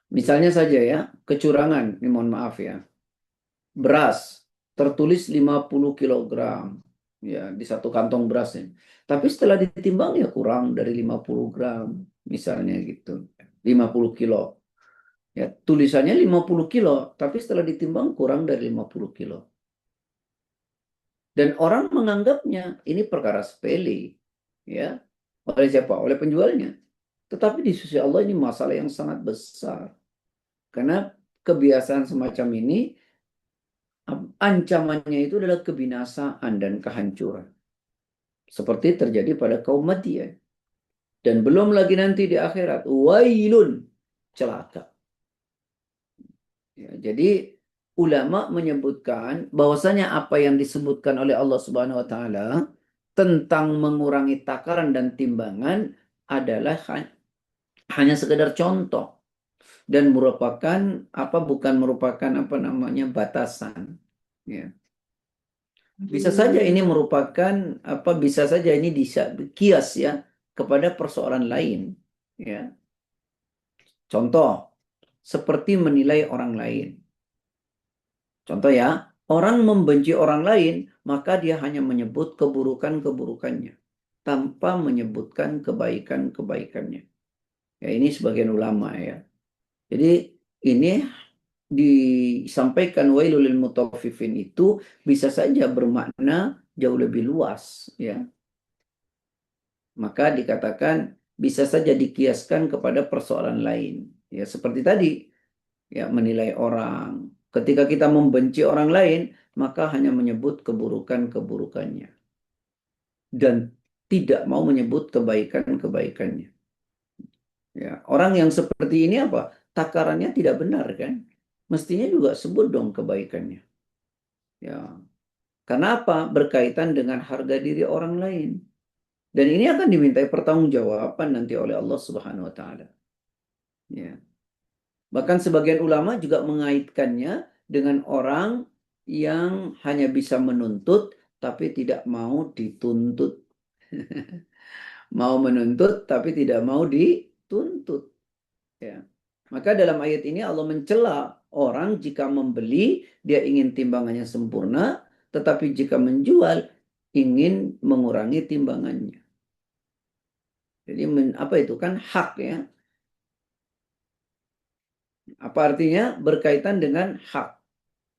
misalnya saja ya, kecurangan, ini mohon maaf ya. Beras tertulis 50 kilogram ya di satu kantong berasnya. Tapi setelah ditimbang ya kurang dari 50 gram misalnya gitu. 50 kilo. Ya, tulisannya 50 kilo, tapi setelah ditimbang kurang dari 50 kilo. Dan orang menganggapnya ini perkara sepele. Ya. Oleh siapa? Oleh penjualnya. Tetapi di sisi Allah ini masalah yang sangat besar. Karena kebiasaan semacam ini ancamannya itu adalah kebinasaan dan kehancuran. Seperti terjadi pada kaum Madian. Dan belum lagi nanti di akhirat. Wailun. Celaka. Ya, jadi ulama menyebutkan bahwasanya apa yang disebutkan oleh Allah Subhanahu wa taala tentang mengurangi takaran dan timbangan adalah hanya sekedar contoh dan merupakan apa bukan merupakan apa namanya batasan. Ya. Bisa saja ini merupakan apa bisa saja ini bisa kias ya kepada persoalan lain. Ya. Contoh seperti menilai orang lain. Contoh ya, orang membenci orang lain, maka dia hanya menyebut keburukan-keburukannya tanpa menyebutkan kebaikan-kebaikannya. Ya, ini sebagian ulama ya. Jadi ini disampaikan wailul lil mutaffifin itu bisa saja bermakna jauh lebih luas ya. Maka dikatakan bisa saja dikiaskan kepada persoalan lain. Ya, seperti tadi ya menilai orang. Ketika kita membenci orang lain, maka hanya menyebut keburukan-keburukannya dan tidak mau menyebut kebaikan-kebaikannya. Ya, orang yang seperti ini apa? Takarannya tidak benar kan? Mestinya juga sebut dong kebaikannya. Ya, karena apa? Berkaitan dengan harga diri orang lain. Dan ini akan dimintai pertanggungjawaban nanti oleh Allah Subhanahu wa taala. Ya. Bahkan sebagian ulama juga mengaitkannya dengan orang yang hanya bisa menuntut tapi tidak mau dituntut. Mau menuntut tapi tidak mau dituntut. Ya. Maka dalam ayat ini Allah mencela orang jika membeli dia ingin timbangannya sempurna, tetapi jika menjual ingin mengurangi timbangannya. Jadi apa itu kan hak ya. Apa artinya? Berkaitan dengan hak.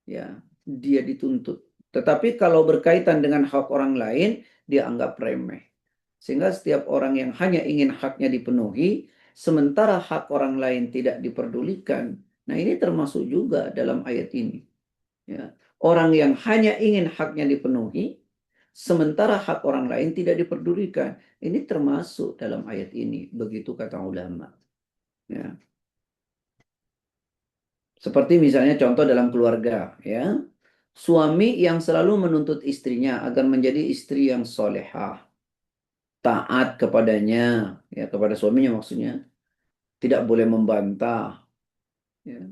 Ya, dia dituntut. Tetapi kalau berkaitan dengan hak orang lain, dia anggap remeh. Sehingga setiap orang yang hanya ingin haknya dipenuhi, sementara hak orang lain tidak diperdulikan. Nah, ini termasuk juga dalam ayat ini. Ya. Orang yang hanya ingin haknya dipenuhi, sementara hak orang lain tidak diperdulikan. Ini termasuk dalam ayat ini. Begitu kata ulama. Ya. Seperti misalnya contoh dalam keluarga, ya. Suami yang selalu menuntut istrinya agar menjadi istri yang solehah, taat kepadanya, ya kepada suaminya maksudnya, tidak boleh membantah, ya.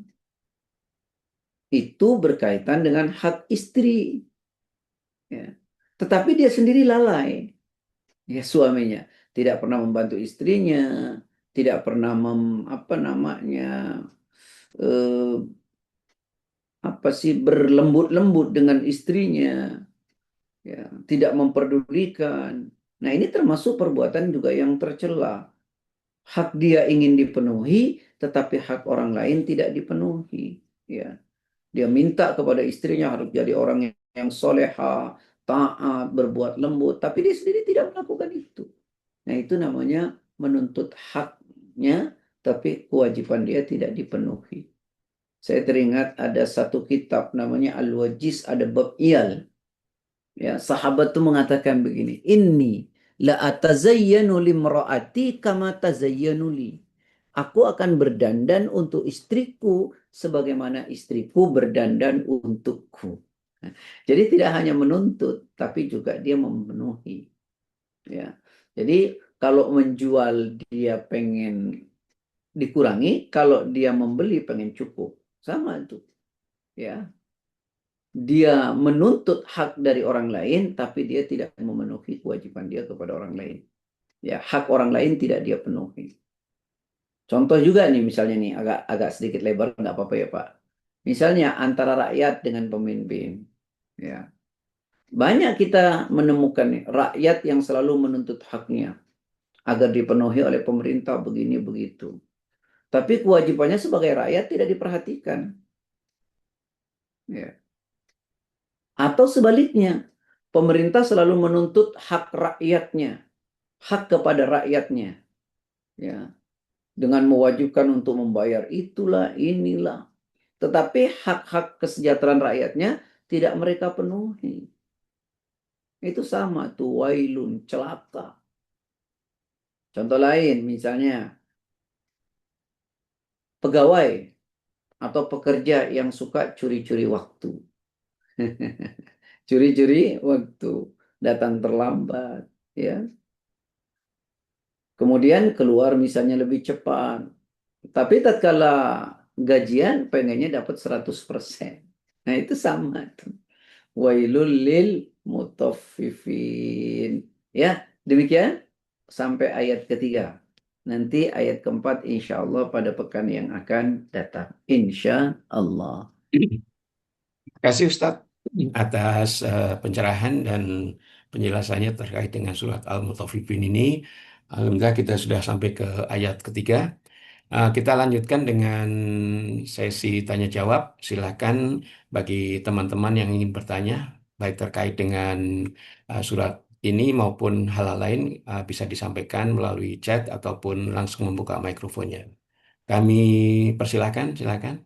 Itu berkaitan dengan hak istri, ya. Tetapi dia sendiri lalai, ya suaminya tidak pernah membantu istrinya, tidak pernah apa namanya eh, apa sih berlembut-lembut dengan istrinya, ya, tidak memperdulikan. Nah, ini termasuk perbuatan juga yang tercela. Hak dia ingin dipenuhi, tetapi hak orang lain tidak dipenuhi. Ya, dia minta kepada istrinya harus jadi orang yang soleha, taat, berbuat lembut, tapi dia sendiri tidak melakukan itu. Nah, itu namanya menuntut haknya, tapi kewajiban dia tidak dipenuhi. Saya teringat ada satu kitab namanya Al-Wajiz, ada bab iyal. Ya, sahabat tuh mengatakan begini, inni la atazayyanu limraati kama tazayyanu li. Aku akan berdandan untuk istriku sebagaimana istriku berdandan untukku. Nah, jadi tidak hanya menuntut, tapi juga dia memenuhi. Ya, jadi kalau menjual dia pengen dikurangi, kalau dia membeli pengen cukup, sama itu. Ya, dia menuntut hak dari orang lain, tapi dia tidak memenuhi kewajiban dia kepada orang lain. Ya, hak orang lain tidak dia penuhi. Contoh juga nih, misalnya nih, agak sedikit lebar, nggak apa-apa ya Pak. Misalnya antara rakyat dengan pemimpin. Ya, banyak kita menemukan nih, rakyat yang selalu menuntut haknya agar dipenuhi oleh pemerintah begini begitu. Tapi kewajibannya sebagai rakyat tidak diperhatikan. Ya. Atau sebaliknya, pemerintah selalu menuntut hak rakyatnya, hak kepada rakyatnya, ya, dengan mewajibkan untuk membayar itulah, inilah. Tetapi hak-hak kesejahteraan rakyatnya tidak mereka penuhi. Itu sama tuh, wailun, celaka. Contoh lain, misalnya pegawai atau pekerja yang suka curi-curi waktu. Curi-curi waktu, datang terlambat, ya. Kemudian keluar misalnya lebih cepat. Tapi tatkala gajian pengennya dapat 100%. Nah, itu sama tuh. Wailul lil mutaffifin. Ya, demikian sampai ayat ketiga. Nanti ayat keempat insya Allah pada pekan yang akan datang. Insya Allah. Terima kasih Ustadz atas pencerahan dan penjelasannya terkait dengan surat Al-Mutaffifin ini. Alhamdulillah kita sudah sampai ke ayat ketiga. Kita lanjutkan dengan sesi tanya jawab. Silakan bagi teman-teman yang ingin bertanya, baik terkait dengan surat ini maupun hal-hal lain, bisa disampaikan melalui chat ataupun langsung membuka mikrofonnya. Kami persilakan, silakan.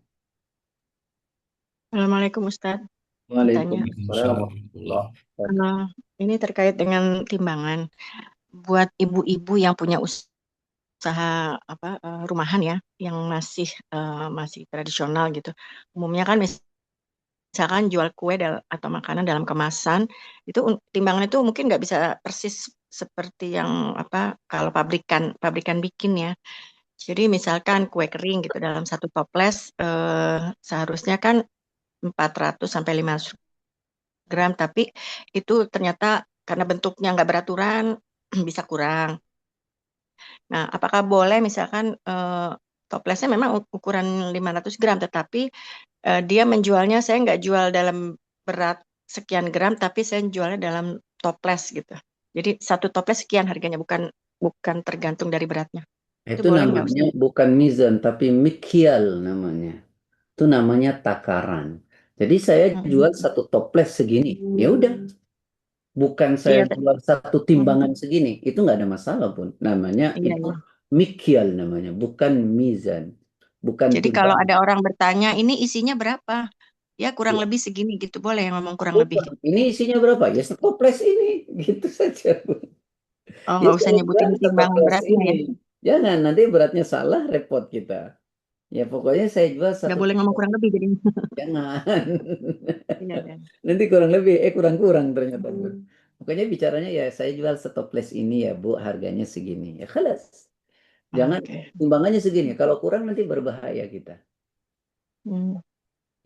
Assalamualaikum Ustadz. Bertanya. Waalaikumsalam Waalaikumsalam. warahmatullahi wabarakatuh. Ini terkait dengan timbangan. Buat ibu-ibu yang punya usaha apa rumahan ya, yang masih tradisional gitu. Umumnya kan misalkan jual kue atau makanan dalam kemasan, itu timbangan itu mungkin nggak bisa persis seperti yang apa kalau pabrikan pabrikan bikin ya. Jadi misalkan kue kering gitu dalam satu toples seharusnya kan 400 sampai 500 gram, tapi itu ternyata karena bentuknya nggak beraturan bisa kurang. Nah, apakah boleh misalkan toplesnya memang ukuran 500 gram, tetapi dia menjualnya saya nggak jual dalam berat sekian gram, tapi saya jualnya dalam toples gitu. Jadi satu toples sekian harganya, bukan bukan tergantung dari beratnya. Itu Itu boleh nggak namanya Ustaz? bukan mizan, tapi mikyal namanya. Itu namanya takaran. Jadi saya Mm-mm. jual satu toples segini. Ya udah, bukan saya Iya, jual satu mm, timbangan segini. Itu nggak ada masalah pun. Namanya iya, itu iya. mikyal namanya, bukan mizan. Bukan Jadi kalau timbangan. ada orang bertanya, ini isinya berapa? Ya kurang lebih segini gitu, boleh yang ngomong kurang lebih. Bukan. Ini isinya berapa? Ya setoples ini. Gitu saja. Oh, Ya nggak usah saya nyebutin jual timbangan setoples beratnya ini. ya. Jangan, nanti beratnya salah, repot kita. Ya pokoknya saya jual Nggak satu boleh ngomong toples. kurang lebih jadi. Jangan. Iya, iya. Nanti kurang lebih, kurang-kurang ternyata. Pokoknya bicaranya ya saya jual setoples ini ya Bu, harganya segini. Ya kelas. Jangan Oke. timbangannya segini. Kalau kurang nanti berbahaya kita. Hmm,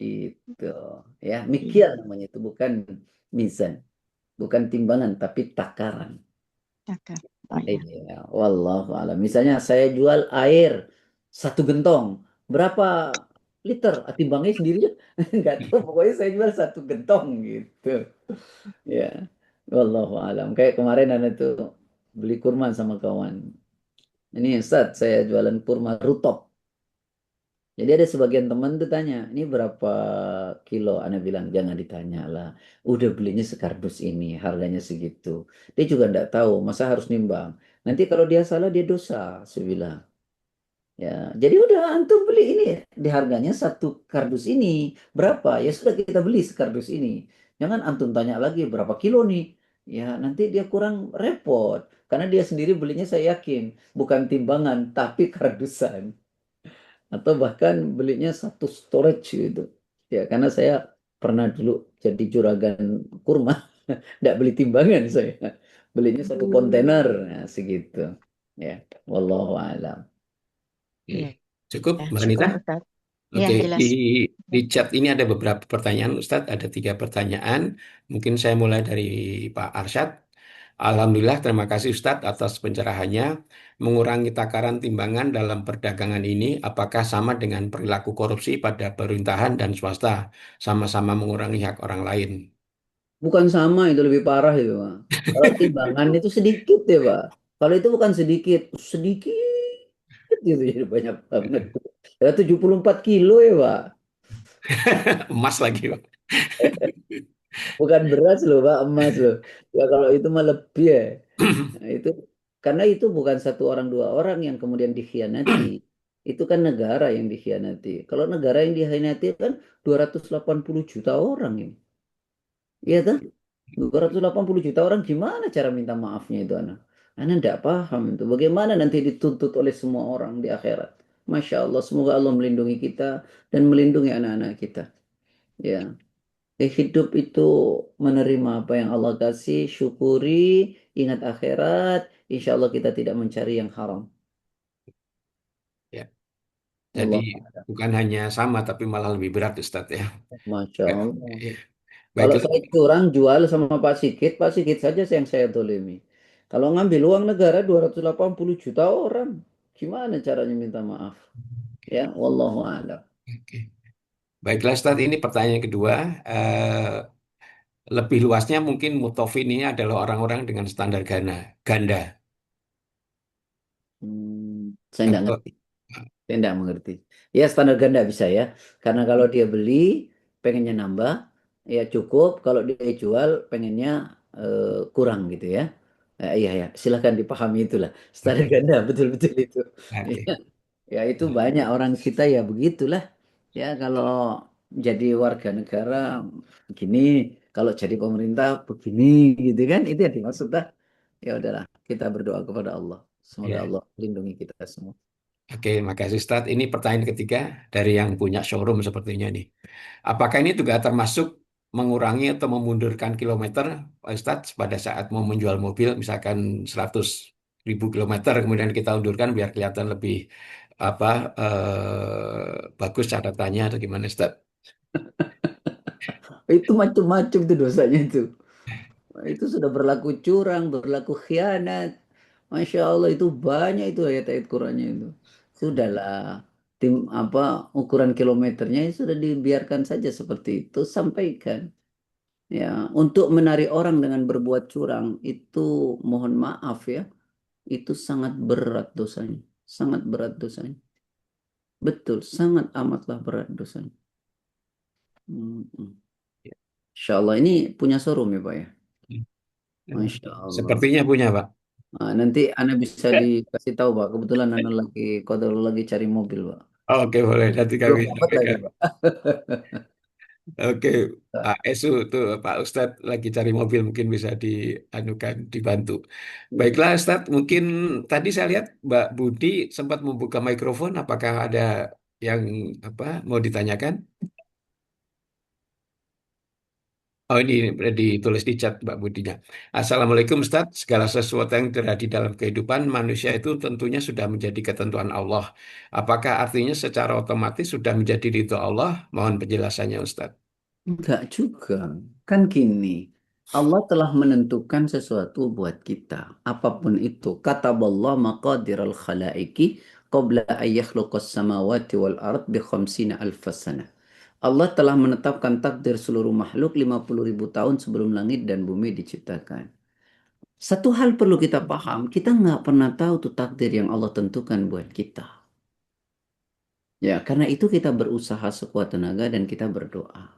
Itu ya, iya. mikian namanya itu bukan mizan, bukan timbangan tapi takaran. Oke. Oh iya. Iya, wallahu alam. Misalnya saya jual air satu gentong, berapa liter? Ah, timbangnya sendiri ya. Nggak tahu, pokoknya saya jual satu gentong gitu. Ya, wallahu alam. Kayak kemarin ada tuh beli kurma sama kawan. Ini Ustaz, saya jualan kurma rutop. Jadi ada sebagian teman tuh tanya, ini berapa kilo? Ana bilang, jangan ditanya lah. Udah belinya sekardus ini, harganya segitu. Dia juga nggak tahu, masa harus nimbang. Nanti kalau dia salah, dia dosa, saya bilang. Ya, jadi udah antum beli ini di harganya satu kardus ini berapa? Ya sudah kita beli sekardus ini. Jangan antum tanya lagi berapa kilo nih. Ya, nanti dia kurang repot. Karena dia sendiri belinya saya yakin bukan timbangan tapi kardusan, atau bahkan belinya satu storage gitu. Ya, karena saya pernah dulu jadi juragan kurma, tidak beli timbangan saya. Belinya satu kontainer, nah, segitu. Ya, wallahu alam. Oke. Iya. Cukup, Ya, Mbak Anita? syukur Ustaz. Iya, Oke, jelas. di chat ini ada beberapa pertanyaan, Ustadz. Ada 3 pertanyaan. Mungkin saya mulai dari Pak Arsyad. Alhamdulillah, terima kasih Ustadz atas pencerahannya. Mengurangi takaran timbangan dalam perdagangan ini, apakah sama dengan perilaku korupsi pada pemerintahan dan swasta, sama-sama mengurangi hak orang lain? Bukan sama, itu lebih parah itu, Pak. Kalau timbangan itu sedikit ya, Pak. Kalau itu bukan sedikit, sedikit gitu jadi banyak banget. Ya 74 kilo ya, Pak. Emas lagi, Pak. Bukan beras loh, Pak, emas loh. Ya kalau itu mah lebih ya. Nah, itu karena itu bukan satu orang dua orang yang kemudian dikhianati. Itu kan negara yang dikhianati. Kalau negara yang dikhianati kan 280 juta orang ini. Iya kan? 280 juta orang gimana cara minta maafnya itu anak? Anak tidak paham itu. Bagaimana nanti dituntut oleh semua orang di akhirat? Masya Allah, semoga Allah melindungi kita dan melindungi anak-anak kita. Ya, hidup itu menerima apa yang Allah kasih, syukuri, ingat akhirat. Insya Allah kita tidak mencari yang haram. Ya. Jadi Allah, bukan hanya sama tapi malah lebih berat Ustadz ya. Masya Ya. Allah. Ya. Kalau Baiklah. saya curang jual sama Pak Sigit saja yang saya dolimi. Kalau ngambil uang negara 280 juta orang, gimana caranya minta maaf? Ya, wallahu a'lam. Oke. Baiklah Ustadz, ini pertanyaan kedua. Lebih luasnya mungkin mutofin ini adalah orang-orang dengan standar ganda. Saya tidak Atau ngerti. Saya tidak mengerti. Ya standar ganda bisa ya. Karena kalau dia beli, pengennya nambah, ya cukup. Kalau dia jual, pengennya kurang gitu ya. Iya ya, silahkan dipahami itulah. Standar oke, ganda, betul-betul itu. oke, Ya, ya itu banyak orang kita ya begitulah. Ya kalau jadi warga negara begini, kalau jadi pemerintah begini gitu kan, itu yang dimaksud dah. Ya udahlah, kita berdoa kepada Allah. Semoga ya. Allah lindungi kita semua. Oke, makasih Ustadz. Ini pertanyaan ketiga dari yang punya showroom sepertinya nih. Apakah ini juga termasuk mengurangi atau memundurkan kilometer, Pak Ustadz, pada saat mau menjual mobil, misalkan 100.000 kilometer, kemudian kita undurkan biar kelihatan lebih apa bagus catatannya atau gimana Ustadz? Itu macam-macam tuh dosanya itu. Itu sudah berlaku curang, berlaku khianat. Masya Allah itu banyak itu ayat-ayat Qurannya itu. Sudahlah, tim apa ukuran kilometernya ya sudah dibiarkan saja seperti itu, sampaikan. Ya, untuk menarik orang dengan berbuat curang itu mohon maaf ya, itu sangat berat dosanya, sangat berat dosanya. Betul, sangat amatlah berat dosanya. Hmm, hmm. Insya Allah ini punya showroom ya Pak ya. Masya Allah. Sepertinya punya, Pak. Nah, nanti Anda bisa dikasih tahu Pak. Kebetulan Anda kalau lagi cari mobil Pak. Oke, boleh. Nanti kami Belum dapat lagi sampaikan. Pak. Oke, Pak Esu tuh Pak Ustadz lagi cari mobil mungkin bisa dianukan dibantu. Iya. Baiklah Ustadz, mungkin tadi saya lihat Mbak Budi sempat membuka mikrofon. Apakah ada yang apa mau ditanyakan? Oh ini ditulis di chat Mbak Budinya. Assalamualaikum Ustadz, segala sesuatu yang terjadi dalam kehidupan manusia itu tentunya sudah menjadi ketentuan Allah. Apakah artinya secara otomatis sudah menjadi ridho Allah? Mohon penjelasannya Ustadz. Enggak juga. Kan gini. Allah telah menentukan sesuatu buat kita. Apapun itu. Kataballah maqadiral khalaiki qabla ayyakhluqas samawati wal ard bi khamsina alfasana. Allah telah menetapkan takdir seluruh makhluk 50 ribu tahun sebelum langit dan bumi diciptakan. Satu hal perlu kita paham, kita nggak pernah tahu tuh takdir yang Allah tentukan buat kita. Ya, karena itu kita berusaha sekuat tenaga dan kita berdoa.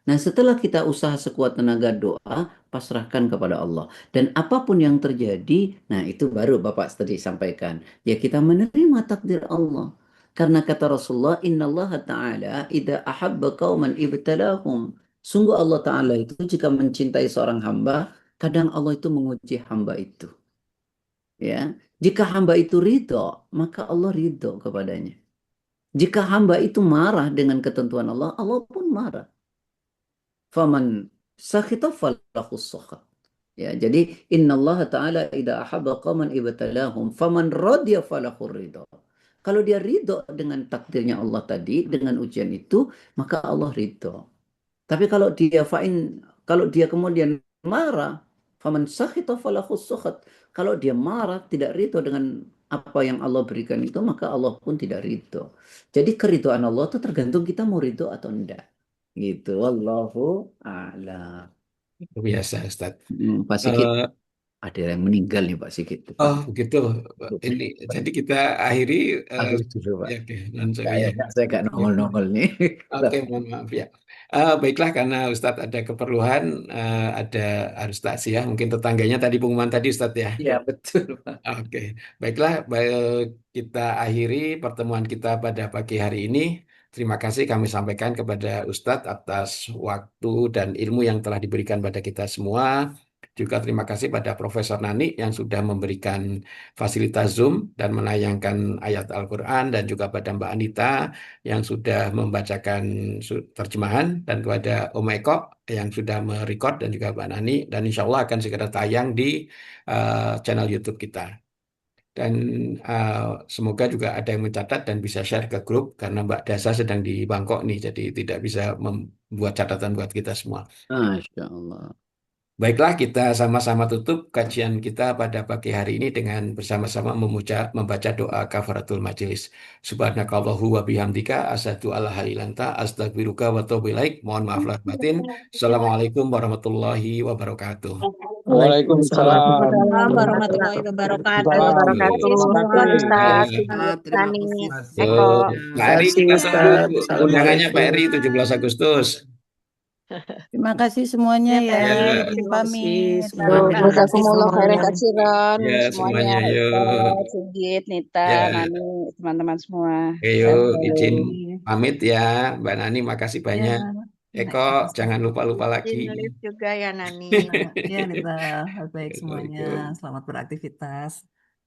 Nah, setelah kita usaha sekuat tenaga doa, pasrahkan kepada Allah. Dan apapun yang terjadi, nah itu baru Bapak tadi sampaikan. Ya kita menerima takdir Allah. Karena kata Rasulullah, Inna Allah Ta'ala idha ahabba qawman ibtalahum. Sungguh Allah Ta'ala itu jika mencintai seorang hamba, kadang Allah itu menguji hamba itu. Ya, jika hamba itu ridho, maka Allah ridho kepadanya. Jika hamba itu marah dengan ketentuan Allah, Allah pun marah. Faman sakhita falahu sakhat. Ya, jadi Allah taala idza ahabba qauman ibtalahum faman radiya falahu ridha. Kalau dia ridho dengan takdirnya Allah tadi, dengan ujian itu, maka Allah ridho. Tapi kalau dia kemudian marah, faman sakhita falahu sakhat. Kalau dia marah, tidak ridho dengan apa yang Allah berikan itu, maka Allah pun tidak ridho. Jadi keridhaan Allah itu tergantung kita mau ridho atau enggak. Gitu. Wallahu a'lam. Biasa Ustadz. Pak Sikit, Eh, ada yang meninggal nih Pak Sikit depan. oh begitu. Ini jadi kita akhiri eh, Akhir dulu Pak. ya, oke. Non Ya, ya. saya gak nongol-nongol nih. Oke, mohon maaf ya. Baiklah, karena Ustadz ada keperluan, ada harus taksiah. Mungkin tetangganya tadi pengumuman tadi Ustadz ya. Ya, betul Pak. Oke, baiklah. Kita akhiri pertemuan kita pada pagi hari ini. Terima kasih kami sampaikan kepada Ustadz atas waktu dan ilmu yang telah diberikan pada kita semua. Juga terima kasih pada Profesor Nani yang sudah memberikan fasilitas Zoom dan menayangkan ayat Al-Quran, dan juga pada Mbak Anita yang sudah membacakan terjemahan, dan kepada Om Eko yang sudah merecord, dan juga Mbak Nani, dan insya Allah akan segera tayang di channel YouTube kita. Dan semoga juga ada yang mencatat dan bisa share ke grup, karena Mbak Dasa sedang di Bangkok nih, jadi tidak bisa membuat catatan buat kita semua. Masya Allah. Baiklah, kita sama-sama tutup kajian kita pada pagi hari ini dengan bersama-sama membaca doa kafaratul majelis. Subhanakallahu wa bihamdika asyhadu alla ilaha illa anta astaghfiruka wa atubu ilaik. Mohon maaf lahir batin. Assalamualaikum warahmatullahi wabarakatuh. Waalaikumsalam. Waalaikumsalam warahmatullahi warahmatullahi wabarakatuh. wabarakatuh. Terima kasih Wabarakatuh. semua Terima Ustaz, kasih. Ibu, Terima Nani, kasih. Eko. Pak Eri, Kasih kita tunggu Ustaz. undangannya Pak Eri Assalamualaikum. 17 Agustus. Terima kasih semuanya Ya, ya. Pak Eri, Ya, Izin terima kasih. pamit. semuanya. Jazakumullah khairan Semuanya. katsiran ya semuanya, semuanya. Yuk, Ustaz, Sigit, Nita, ya, Nani, teman-teman semua. yuk, izin Iya. pamit ya, Mbak Nani. Makasih Ya. banyak. Eko, Makasih. jangan lupa-lupa lagi. Izin live juga ya, Nani. Ya, Nita. Baik semuanya. Assalamualaikum. Selamat beraktivitas.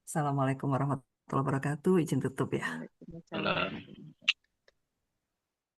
Assalamualaikum warahmatullahi wabarakatuh. Izin tutup ya. Waalaikumsalam warahmatullahi wabarakatuh.